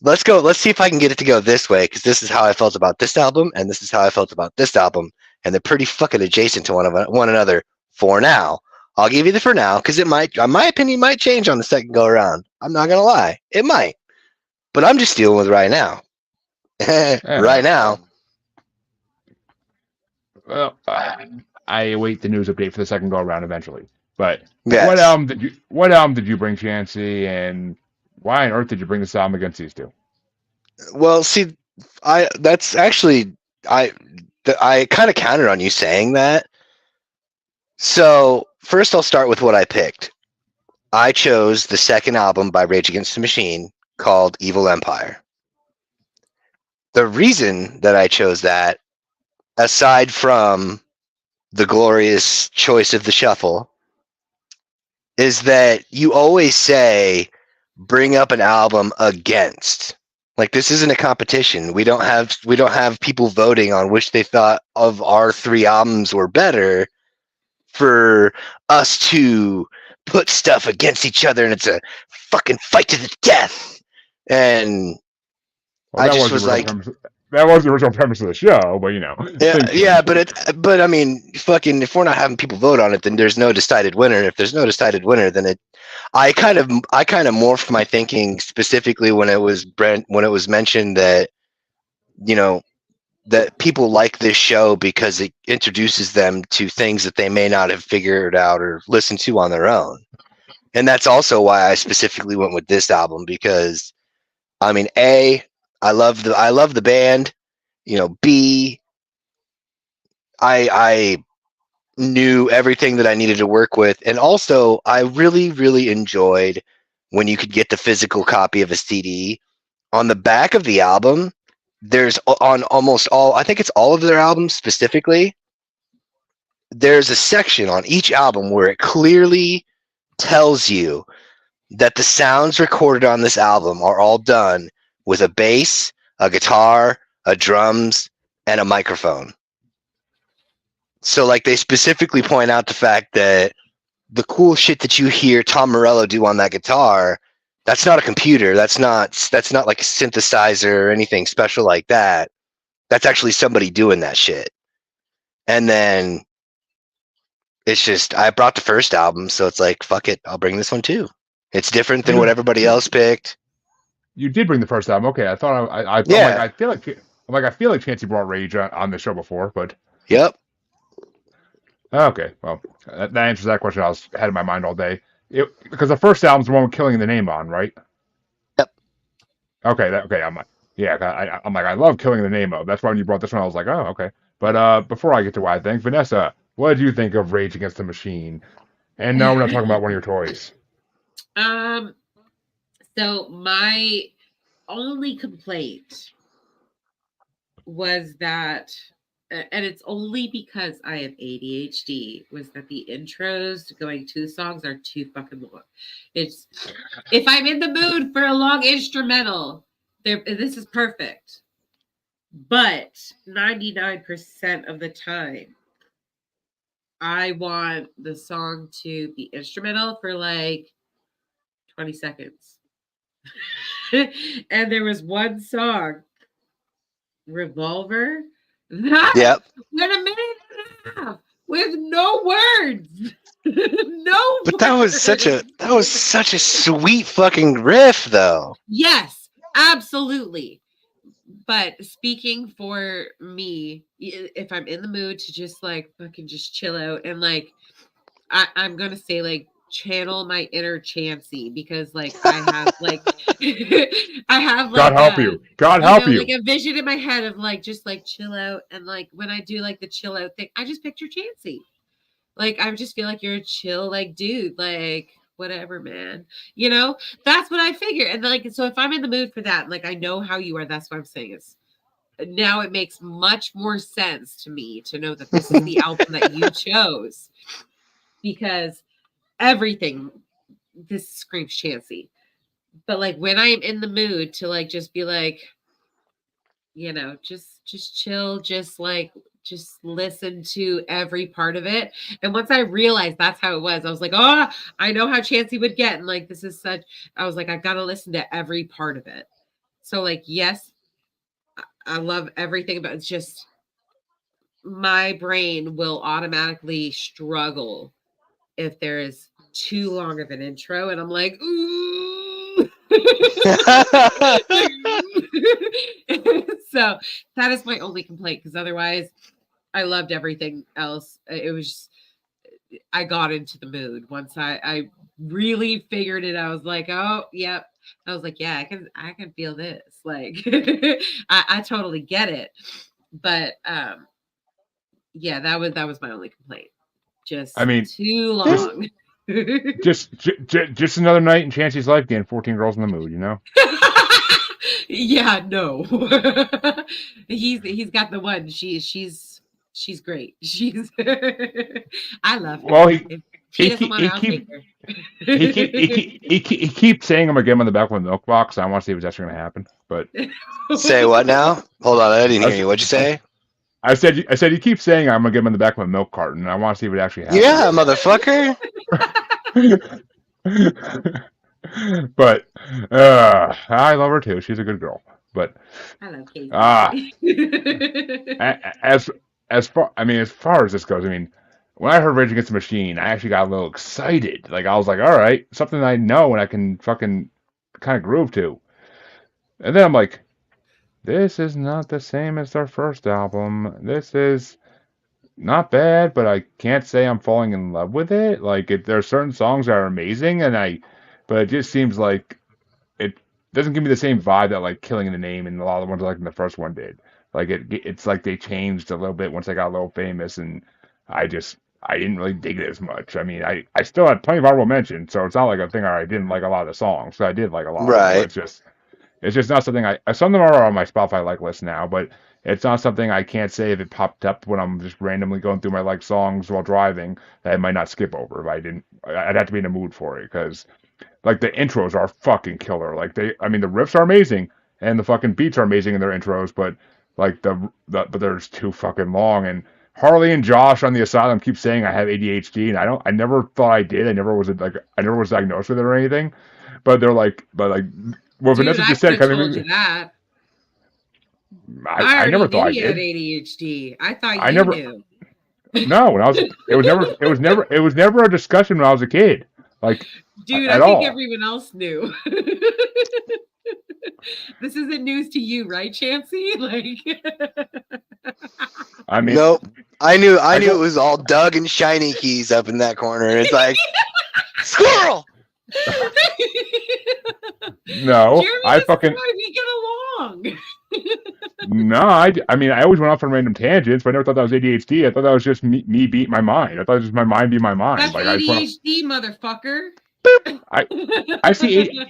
Speaker 2: let's go. Let's see if I can get it to go this way because this is how I felt about this album, and this is how I felt about this album, and they're pretty fucking adjacent to one another for now. I'll give you the for now because it might, my opinion might change on the second go around. I'm not gonna lie, it might, but I'm just dealing with right now.
Speaker 1: yeah.
Speaker 2: Right now.
Speaker 1: Well, I await the news update for the second go around eventually. But
Speaker 2: Yes.
Speaker 1: what album did you bring, Chansey, and why on earth did you bring this album against these two?
Speaker 2: Well, see, that's actually I kind of counted on you saying that. So first, I'll start with what I picked. I chose the second album by Rage Against the Machine called Evil Empire. The reason that I chose that, aside from the glorious choice of the shuffle, is that you always say bring up an album against. Like this isn't a competition. We don't have people voting on which they thought of our three albums were better for us to put stuff against each other and it's a fucking fight to the death. And
Speaker 1: Well,
Speaker 2: I just was like,
Speaker 1: that was the original premise of the show, but
Speaker 2: yeah, but I mean, fucking, if we're not having people vote on it, then there's no decided winner. And if there's no decided winner, then I kind of morphed my thinking specifically when it was mentioned that, you know, that people like this show because it introduces them to things that they may not have figured out or listened to on their own. And that's also why I specifically went with this album because, I mean, I love the band. You know, B, I knew everything that I needed to work with, and also I really enjoyed when you could get the physical copy of a CD. On the back of the album, there's on almost all, I think it's all of their albums specifically, there's a section on each album where it clearly tells you that the sounds recorded on this album are all done with a bass, a guitar, a drums, and a microphone. So like they specifically point out the fact that the cool shit that you hear Tom Morello do on that guitar, that's not a computer. That's not like a synthesizer or anything special like that. That's actually somebody doing that shit. And then it's just I brought the first album, so it's like fuck it, I'll bring this one too. It's different than what everybody else picked.
Speaker 1: You did bring the first album. Okay, I thought
Speaker 2: Yeah.
Speaker 1: I feel like Chansey brought Rage on the show before, but
Speaker 2: Yep.
Speaker 1: okay, well that answers that question. I was had in my mind all day. Because the first album's the one with Killing the Name on, right?
Speaker 2: Yep.
Speaker 1: Okay, okay. I'm like, yeah, I'm like, I love Killing the Name of. That's why when you brought this one, I was like, oh, okay. But before I get to why I think, Vanessa, what did you think of Rage Against the Machine? And no, we're not talking about one of your toys.
Speaker 3: So my only complaint was that, and it's only because I have ADHD, was that the intros going to the songs are too fucking long. It's if I'm in the mood for a long instrumental, this is perfect. But 99% of the time, I want the song to be instrumental for like 20 seconds. And there was one song, Revolver, that
Speaker 2: Yep.
Speaker 3: went a minute and a half with no words. No
Speaker 2: But that was
Speaker 3: words.
Speaker 2: such a sweet fucking riff though.
Speaker 3: Yes, absolutely. But speaking for me, if I'm in the mood to just like fucking just chill out and like I'm gonna say like channel my inner Chansey because like I have like I have
Speaker 1: God
Speaker 3: like
Speaker 1: help
Speaker 3: a
Speaker 1: you. God help
Speaker 3: like
Speaker 1: you.
Speaker 3: a vision in my head of like just like chill out and like when I do like the chill out thing, I just picture Chansey. Like I just feel like you're a chill like dude, like whatever, man. You know, that's what I figure. And like so if I'm in the mood for that, like I know how you are, that's what I'm saying is now it makes much more sense to me to know that this is the album that you chose because everything this screams Chansey. But like when I'm in the mood to like just be like, you know, just chill, just listen to every part of it. And once I realized that's how it was, I was like, oh, I know how Chansey would get. And like this is such I was like, I gotta listen to every part of it. So like, yes, I love everything, but it's just my brain will automatically struggle if there is too long of an intro and I'm like, ooh. So that is my only complaint because otherwise I loved everything else. It was just, I got into the mood once I really figured it. I was like, oh, yep. I was like, yeah, I can feel this. Like I totally get it. But yeah, that was my only complaint.
Speaker 1: I
Speaker 3: Just
Speaker 1: mean,
Speaker 3: too
Speaker 1: just
Speaker 3: long.
Speaker 1: just another night in Chancey's life getting 14 girls in the mood, you know?
Speaker 3: Yeah, no. He's got the one. She's great. She's I love her.
Speaker 1: Well,
Speaker 3: If he doesn't want her,
Speaker 1: he
Speaker 3: I'll
Speaker 1: keep
Speaker 3: take her.
Speaker 1: he keeps saying I'm gonna get him on the back of a milk box. I want to see if it's actually gonna happen. But
Speaker 2: Say what now? Hold on, I didn't
Speaker 1: I,
Speaker 2: hear
Speaker 1: was,
Speaker 2: you. What'd you say?
Speaker 1: I said he keeps saying I'm gonna get him on the back of a milk carton. And I want to see if it actually happens.
Speaker 2: Yeah, motherfucker.
Speaker 1: But I love her too. She's a good girl. But
Speaker 3: I love
Speaker 1: uh
Speaker 3: Casey.
Speaker 1: as as far as this goes, I mean, when I heard Rage Against the Machine, I actually got a little excited. Like I was like, all right, something I know and I can fucking kind of groove to. And then I'm like, this is not the same as their first album. This is not bad, but I can't say I'm falling in love with it. Like there are certain songs that are amazing, but it just seems like it doesn't give me the same vibe that like Killing in the Name and a lot of the ones like the first one did. Like it's like they changed a little bit once they got a little famous, and I didn't really dig it as much. I mean, I still had plenty of honorable mentions, so it's not like a thing where I didn't like a lot of the songs. So I did like a lot of them, but
Speaker 2: Right.
Speaker 1: it's just not something some of them are on my Spotify like list now, but it's not something I can't say if it popped up when I'm just randomly going through my like songs while driving that I might not skip over if I didn't. I'd have to be in the mood for it because like the intros are fucking killer. Like I mean, the riffs are amazing and the fucking beats are amazing in their intros, but like but they're just too fucking long. And Harley and Josh on the Asylum keep saying I have ADHD, and I never thought I did. I never was diagnosed with it or anything. But like, what
Speaker 3: Dude,
Speaker 1: Vanessa
Speaker 3: I
Speaker 1: just
Speaker 3: could
Speaker 1: said
Speaker 3: have
Speaker 1: kind of
Speaker 3: told
Speaker 1: made
Speaker 3: you
Speaker 1: me,
Speaker 3: that. I
Speaker 1: I
Speaker 3: already
Speaker 1: never
Speaker 3: knew
Speaker 1: thought I
Speaker 3: you had
Speaker 1: did.
Speaker 3: ADHD. I thought
Speaker 1: I
Speaker 3: you
Speaker 1: never,
Speaker 3: knew.
Speaker 1: no, when I was, it was never a discussion when I was a kid, like
Speaker 3: Dude, I
Speaker 1: at
Speaker 3: think
Speaker 1: all.
Speaker 3: everyone else knew. This isn't news to you, right, Chansey? Like
Speaker 1: I mean,
Speaker 2: Nope. I
Speaker 1: I
Speaker 2: knew it
Speaker 1: go,
Speaker 2: was all Doug and Shiny Keys up in that corner. It's like squirrel.
Speaker 1: no,
Speaker 3: Jeremy
Speaker 1: I
Speaker 3: doesn't know
Speaker 1: fucking,
Speaker 3: how we get along.
Speaker 1: no, I mean, I always went off on random tangents, but I never thought that was ADHD. I thought that was just me beating my mind. I thought it was just my mind being my mind.
Speaker 3: That's
Speaker 1: Like I just went,
Speaker 3: ADHD, motherfucker.
Speaker 1: I, I see,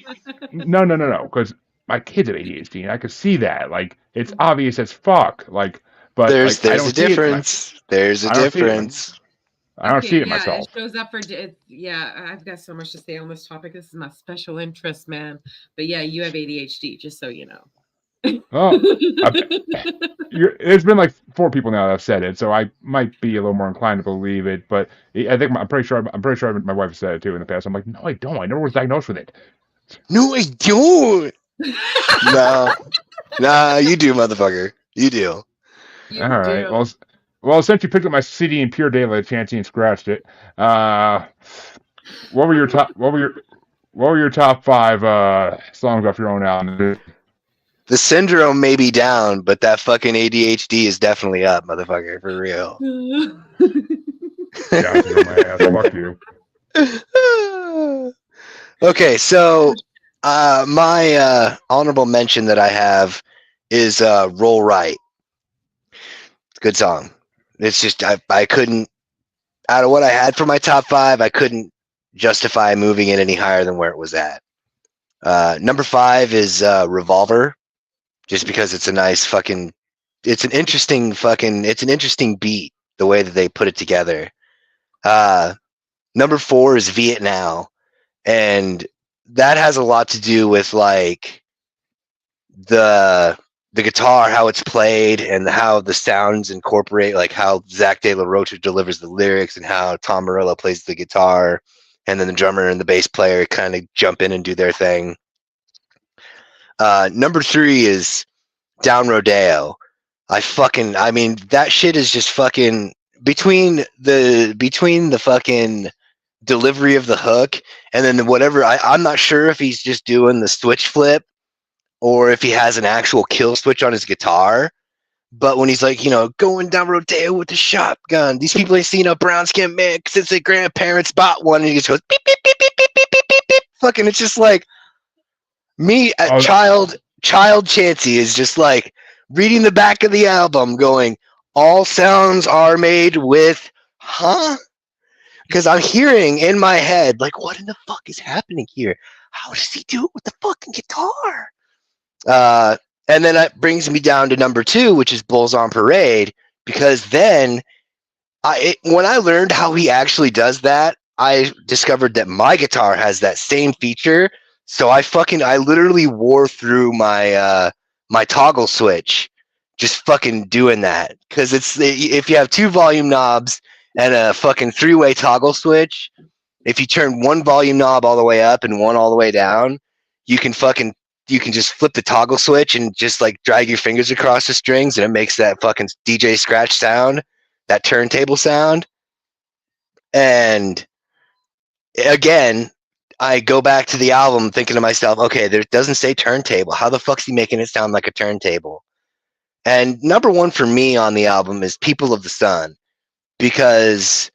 Speaker 1: no, because my kids have ADHD, and I could see that. Like it's obvious as fuck. Like, but like I
Speaker 2: There's a
Speaker 1: don't see it.
Speaker 2: difference. There's a
Speaker 1: I don't see it.
Speaker 2: difference.
Speaker 1: I don't see
Speaker 3: Okay,
Speaker 1: it
Speaker 3: yeah, it
Speaker 1: myself.
Speaker 3: shows up for yeah, I've got so much to say on this topic. This is my special interest, man. But yeah, you have ADHD, just so you know.
Speaker 1: Oh, there's been like 4 people now that have said it, so I might be a little more inclined to believe it. But I'm pretty sure my wife said it too in the past. I'm like, no, I don't. I never was diagnosed with it.
Speaker 2: No, I don't. No. Nah, you do, motherfucker. You do.
Speaker 3: You
Speaker 1: All right.
Speaker 3: do.
Speaker 1: Well, since you picked up my CD in pure daylight, Chancey, and scratched it, what were your top? What were your top 5 songs off your own album?
Speaker 2: The syndrome may be down, but that fucking ADHD is definitely up, motherfucker, for real.
Speaker 1: Johnson on my ass. Fuck you.
Speaker 2: Okay, so my honorable mention that I have is Roll Right. Good song. It's just I couldn't, out of what I had for my top 5, I couldn't justify moving it any higher than where it was at. Number 5 is Revolver, just because it's a nice fucking, it's an interesting beat, the way that they put it together. Number 4 is Vietnam, and that has a lot to do with like the guitar, how it's played, and how the sounds incorporate, like how Zach De La Rocha delivers the lyrics, and how Tom Morello plays the guitar, and then the drummer and the bass player kind of jump in and do their thing. Number 3 is Down Rodeo. I mean, that shit is just fucking between the fucking delivery of the hook and then whatever. I'm not sure if he's just doing the switch flip or if he has an actual kill switch on his guitar. But when he's like, going down Rodeo with the shotgun, these people ain't seen a brown skin man since their grandparents bought one, and he just goes beep beep beep beep beep beep beep beep beep. Fucking, it's just like me, child Chansey is just like reading the back of the album, going, all sounds are made with, huh? Because I'm hearing in my head, like, what in the fuck is happening here? How does he do it with the fucking guitar? And then that brings me down to number 2, which is Bulls on Parade, because then when I learned how he actually does that, I discovered that my guitar has that same feature. So I literally wore through my my toggle switch, just fucking doing that. Because if you have 2 volume knobs and a fucking 3-way toggle switch, if you turn one volume knob all the way up and one all the way down, you can just flip the toggle switch and just like drag your fingers across the strings, and it makes that fucking DJ scratch sound, that turntable sound. And again, I go back to the album thinking to myself, okay, there doesn't say turntable. How the fuck's he making it sound like a turntable? And number 1 for me on the album is People of the Sun, because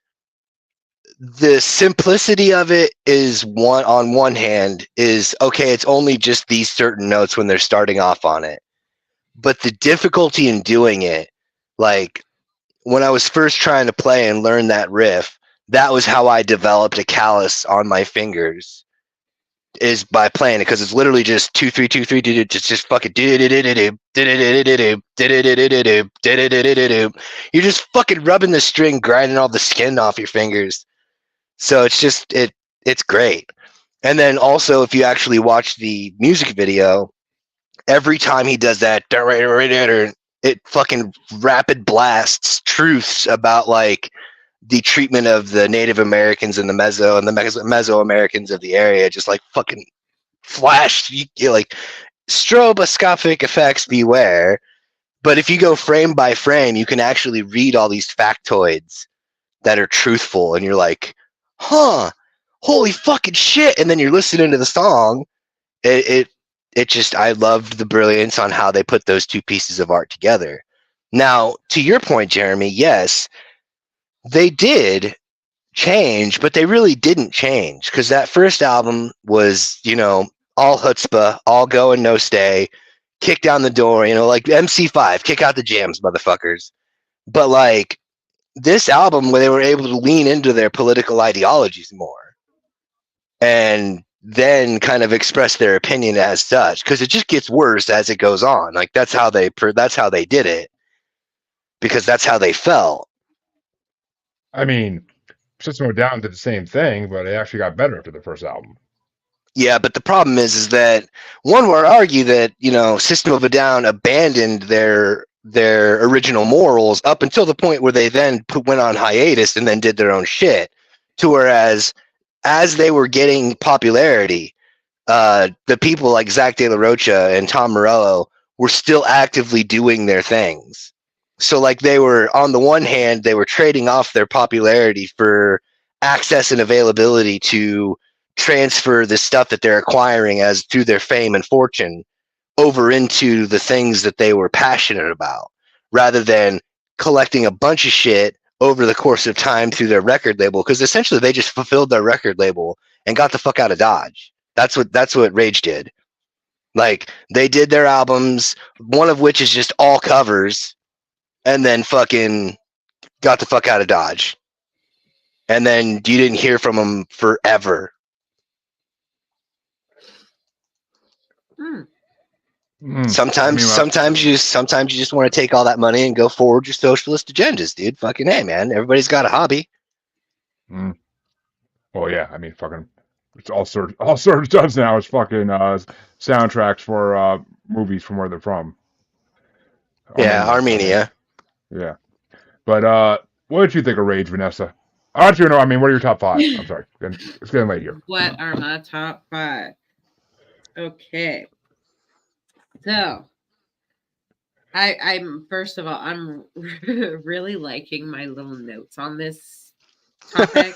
Speaker 2: the simplicity of it is, on one hand, is okay, it's only just these certain notes when they're starting off on it. But the difficulty in doing it, like when I was first trying to play and learn that riff, that was how I developed a callus on my fingers, is by playing it, because it's literally just 2 3 2 3 just fucking you're just fucking rubbing the string, grinding all the skin off your fingers. So it's just it's great. And then also, if you actually watch the music video, every time he does that, it fucking rapid blasts truths about like the treatment of the Native Americans and the Mesoamericans of the area, just like fucking flash, like stroboscopic effects beware. But if you go frame by frame, you can actually read all these factoids that are truthful, and you're like, huh, holy fucking shit. And then you're listening to the song. It just, I loved the brilliance on how they put those 2 pieces of art together. Now, to your point, Jeremy, yes, they did change, but they really didn't change, because that first album was, all chutzpah, all go and no stay, kick down the door, like MC5, kick out the jams, motherfuckers. But like this album, where they were able to lean into their political ideologies more and then kind of express their opinion as such, because it just gets worse as it goes on. Like that's how they did it, because that's how they felt.
Speaker 1: I mean, System of a Down did the same thing, but it actually got better after the first album.
Speaker 2: Yeah, but the problem is that one would argue that, System of a Down abandoned their original morals up until the point where they then went on hiatus and then did their own shit. To whereas, as they were getting popularity, the people like Zach De La Rocha and Tom Morello were still actively doing their things. So like they were, on the one hand, they were trading off their popularity for access and availability to transfer the stuff that they're acquiring as through their fame and fortune over into the things that they were passionate about, rather than collecting a bunch of shit over the course of time through their record label, because essentially they just fulfilled their record label and got the fuck out of Dodge. That's what Rage did. Like, they did their albums, one of which is just all covers, and then fucking got the fuck out of Dodge. And then you didn't hear from them forever. Sometimes you just want to take all that money and go forward your socialist agendas, dude. Fucking hey, man. Everybody's got a hobby.
Speaker 1: Well, yeah. I mean, fucking, it's all Surge does now is fucking soundtracks for movies from where they're from.
Speaker 2: Yeah, Armenia.
Speaker 1: Yeah, but what did you think of Rage, Vanessa? I want you to know. I mean, what are your top 5? I'm sorry, it's getting late here.
Speaker 3: What are my top 5? Okay, so I'm first of all, I'm really liking my little notes on this topic,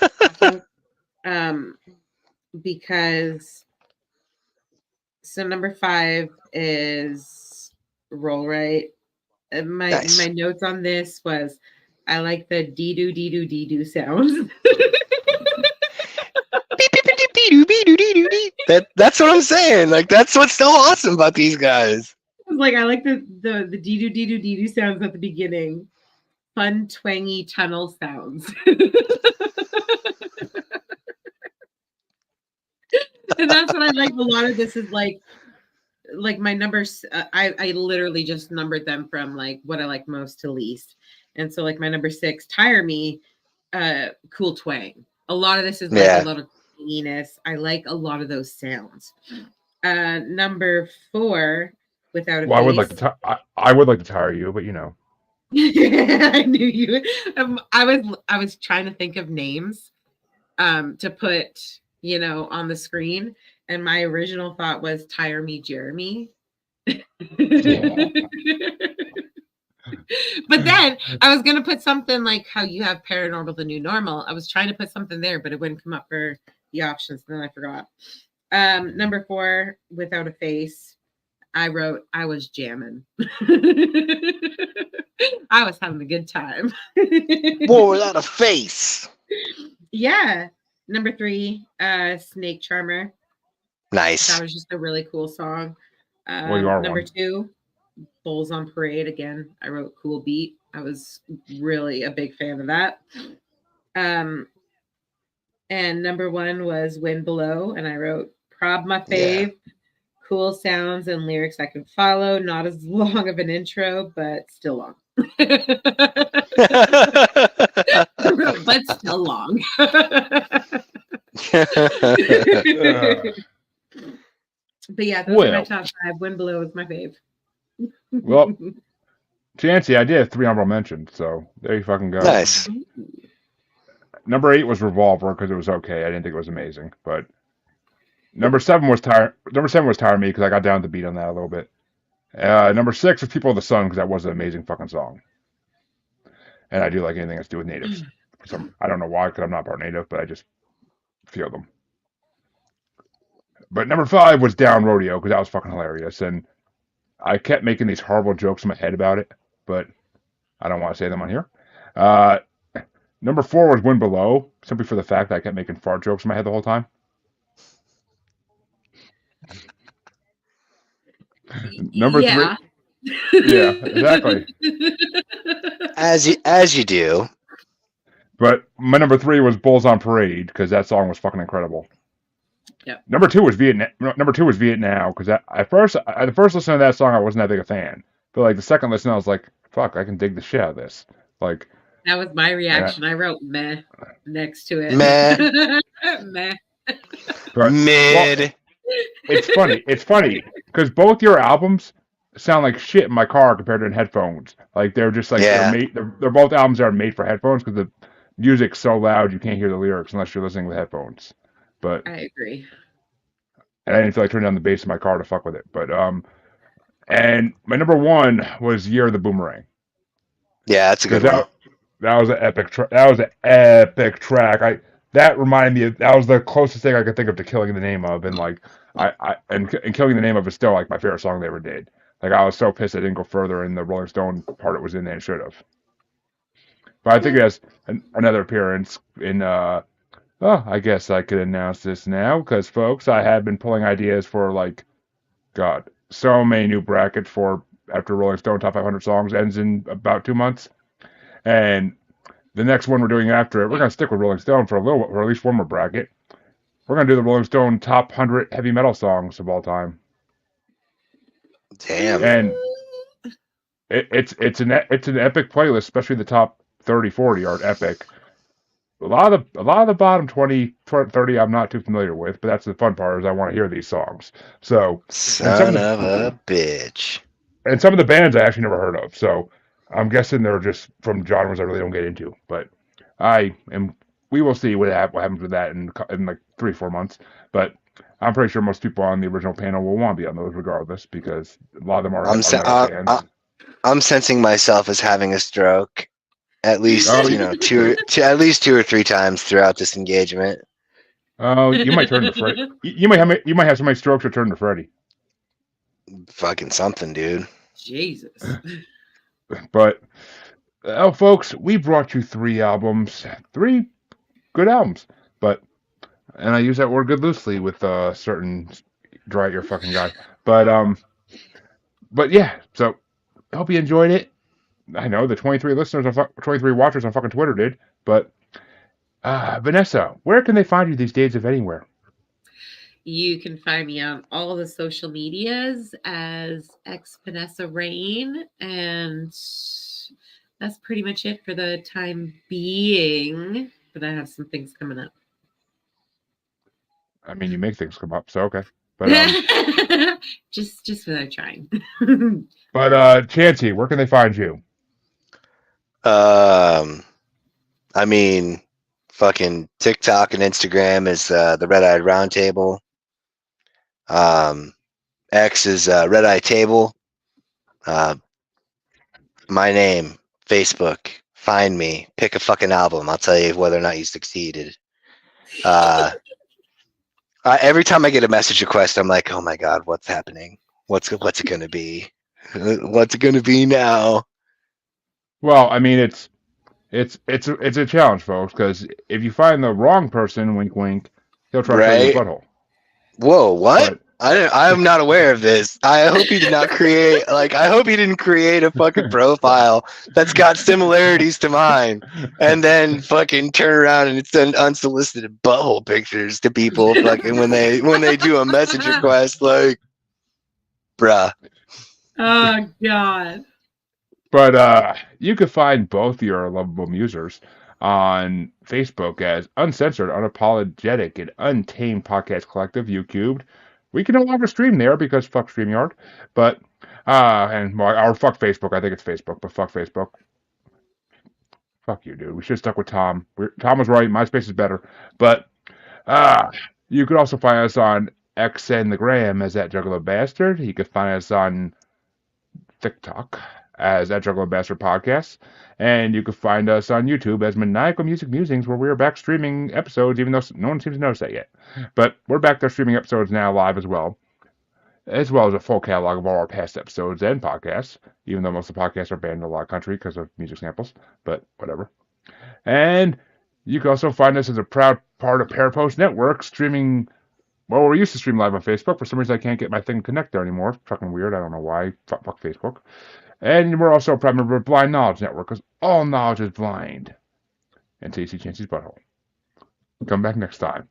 Speaker 3: because so number 5 is Roll Right. My notes on this was I like the dee-doo dee-doo dee-doo sounds.
Speaker 2: That's what I'm saying. Like, that's what's so awesome about these guys.
Speaker 3: Like, I like the dee-doo dee-doo dee-doo sounds at the beginning. Fun, twangy tunnel sounds. And that's what I like. A lot of this is like my numbers. I literally just numbered them from like what I like most to least. And so like my number 6, Tire Me, cool twang. A lot of this is like a lot of twanginess. I like a lot of those sounds. Number 4, Without a Face.
Speaker 1: I would like to tire you, but you know.
Speaker 3: I knew you. I was trying to think of names to put, you know, on the screen, and my original thought was Tire Me Jeremy. But then I was gonna put something like how you have Paranormal the New Normal. I was trying to put something there, but it wouldn't come up for the options, and then I forgot. Number 4, Without a Face. I wrote I was jamming. I was having a good time.
Speaker 2: Whoa, without a face.
Speaker 3: Yeah. Number 3, Snake Charmer.
Speaker 2: Nice.
Speaker 3: That was just a really cool song. Number 2, Bulls on Parade. Again, I wrote Cool Beat. I was really a big fan of that. And number 1 was Wind Below, and I wrote Prob My Fave. Yeah. Cool sounds and lyrics I can follow. Not as long of an intro, but still long. But still long. But yeah, those are my top 5. Wind Below is my fave.
Speaker 1: Well, Chancy, I did have 3 honorable mentions, so there you fucking go.
Speaker 2: Nice.
Speaker 1: Number 8 was Revolver because it was okay. I didn't think it was amazing, but Number 7 was Tire Me because I got down to the beat on that a little bit. Number 6 was People of the Sun because that was an amazing fucking song. And I do like anything that's to do with natives. I don't know why, because I'm not part native, but I just feel them. But number 5 was Down Rodeo because that was fucking hilarious. And I kept making these horrible jokes in my head about it, but I don't want to say them on here. Number 4 was Wind Below, simply for the fact that I kept making fart jokes in my head the whole time. Number 3. Yeah, exactly.
Speaker 2: As you do.
Speaker 1: But my number 3 was Bulls on Parade because that song was fucking incredible.
Speaker 3: Yeah.
Speaker 1: Number 2 was Vietnam. Number 2 was Vietnam because at first listen to that song I wasn't that big a fan, but like the second listen I was like, fuck, I can dig the shit out of this. Like
Speaker 3: that was my reaction. I wrote meh next to it.
Speaker 2: Meh.
Speaker 3: Meh.
Speaker 1: But,
Speaker 2: mid.
Speaker 1: Well, it's funny because both your albums sound like shit in my car compared to headphones. Like they're just like they're both albums that are made for headphones because the music's so loud you can't hear the lyrics unless you're listening with headphones. But
Speaker 3: I agree.
Speaker 1: And I didn't feel like turning down the bass in my car to fuck with it. But and my number 1 was Year of the Boomerang.
Speaker 2: Yeah, that's a good one.
Speaker 1: That was an epic track. That was an epic track. That reminded me that was the closest thing I could think of to Killing the Name of, and like and Killing the Name of is still like my favorite song they ever did. Like I was so pissed I didn't go further in the Rolling Stone part it was in than it should have. But I think it has another appearance in. Oh, I guess I could announce this now because, folks, I have been pulling ideas for like, God, so many new brackets for after Rolling Stone Top 500 Songs ends in about 2 months, and the next one we're doing after it, we're gonna stick with Rolling Stone for a little, or at least one more bracket. We're gonna do the Rolling Stone Top 100 Heavy Metal Songs of all time,
Speaker 2: Damn.
Speaker 1: and it's an epic playlist, especially the top 30, 40 are epic. A lot of the bottom 20, 30 I'm not too familiar with, but that's the fun part is I want to hear these songs. So, and some of
Speaker 2: Son
Speaker 1: the
Speaker 2: of a bitch.
Speaker 1: and some of the bands I actually never heard of. So I'm guessing they're just from genres I really don't get into. But I am. We will see what happens with that in like 3-4 months. But I'm pretty sure most people on the original panel will want to be on those regardless because a lot of them are metal fans.
Speaker 2: I'm sensing myself as having a stroke at
Speaker 1: Oh,
Speaker 2: least, at least 2 or 3 times throughout this engagement.
Speaker 1: oh, you might turn to Freddy. You might have so many strokes or turn to Freddy.
Speaker 2: Fucking something, dude.
Speaker 3: Jesus.
Speaker 1: But oh, folks, we brought you 3 albums, 3 good albums. But and I use that word good loosely with a certain dry your fucking guy. But yeah. So I hope you enjoyed it. I know the 23 listeners, 23 watchers on fucking Twitter did. But Vanessa, where can they find you these days, if anywhere?
Speaker 3: You can find me on all the social medias as X Vanessa Rayne, and that's pretty much it for the time being. But I have some things coming up.
Speaker 1: I mean, you make things come up, so okay. But
Speaker 3: just without trying.
Speaker 1: Chancey, where can they find you?
Speaker 2: I mean, fucking TikTok and Instagram is the Red Eyed Roundtable. X is Red Eye Table. My name, Facebook. Find me. Pick a fucking album. I'll tell you whether or not you succeeded. Every time I get a message request, I'm like, oh my god, what's happening? What's it gonna be? What's it gonna be now?
Speaker 1: Well, I mean, it's a challenge, folks, because if you find the wrong person, wink, wink, he'll try to show you his
Speaker 2: Right?
Speaker 1: butthole.
Speaker 2: Whoa, what?
Speaker 1: But
Speaker 2: I'm not aware of this. I hope he did not create I hope he didn't create a fucking profile that's got similarities to mine and then fucking turn around and send unsolicited butthole pictures to people fucking when they do a message request, like, bruh.
Speaker 3: Oh God.
Speaker 1: But you could find both your lovable musers on Facebook as Uncensored, Unapologetic, and Untamed Podcast Collective, UCubed. We can no longer stream there because fuck StreamYard. But or fuck Facebook. I think it's Facebook, but fuck Facebook. Fuck you, dude. We should have stuck with Tom. Tom was right. MySpace is better. But you could also find us on X and the Gram as that Juggalo Bastard. You could find us on TikTok as that Juggalo Bastard Podcast. And you can find us on YouTube as Maniacal Music Musings, where we are back streaming episodes, even though no one seems to notice that yet. But we're back there streaming episodes now live as well as a full catalog of all our past episodes and podcasts, even though most of the podcasts are banned in a lot of country because of music samples, but whatever. And you can also find us as a proud part of Parapost Network, streaming. Well, we used to stream live on Facebook. For some reason, I can't get my thing to connect there anymore. It's fucking weird. I don't know why. Fuck Facebook. And we're also a proud member of Blind Knowledge Network, because all knowledge is blind. Until you see Chancey's butthole. Come back next time.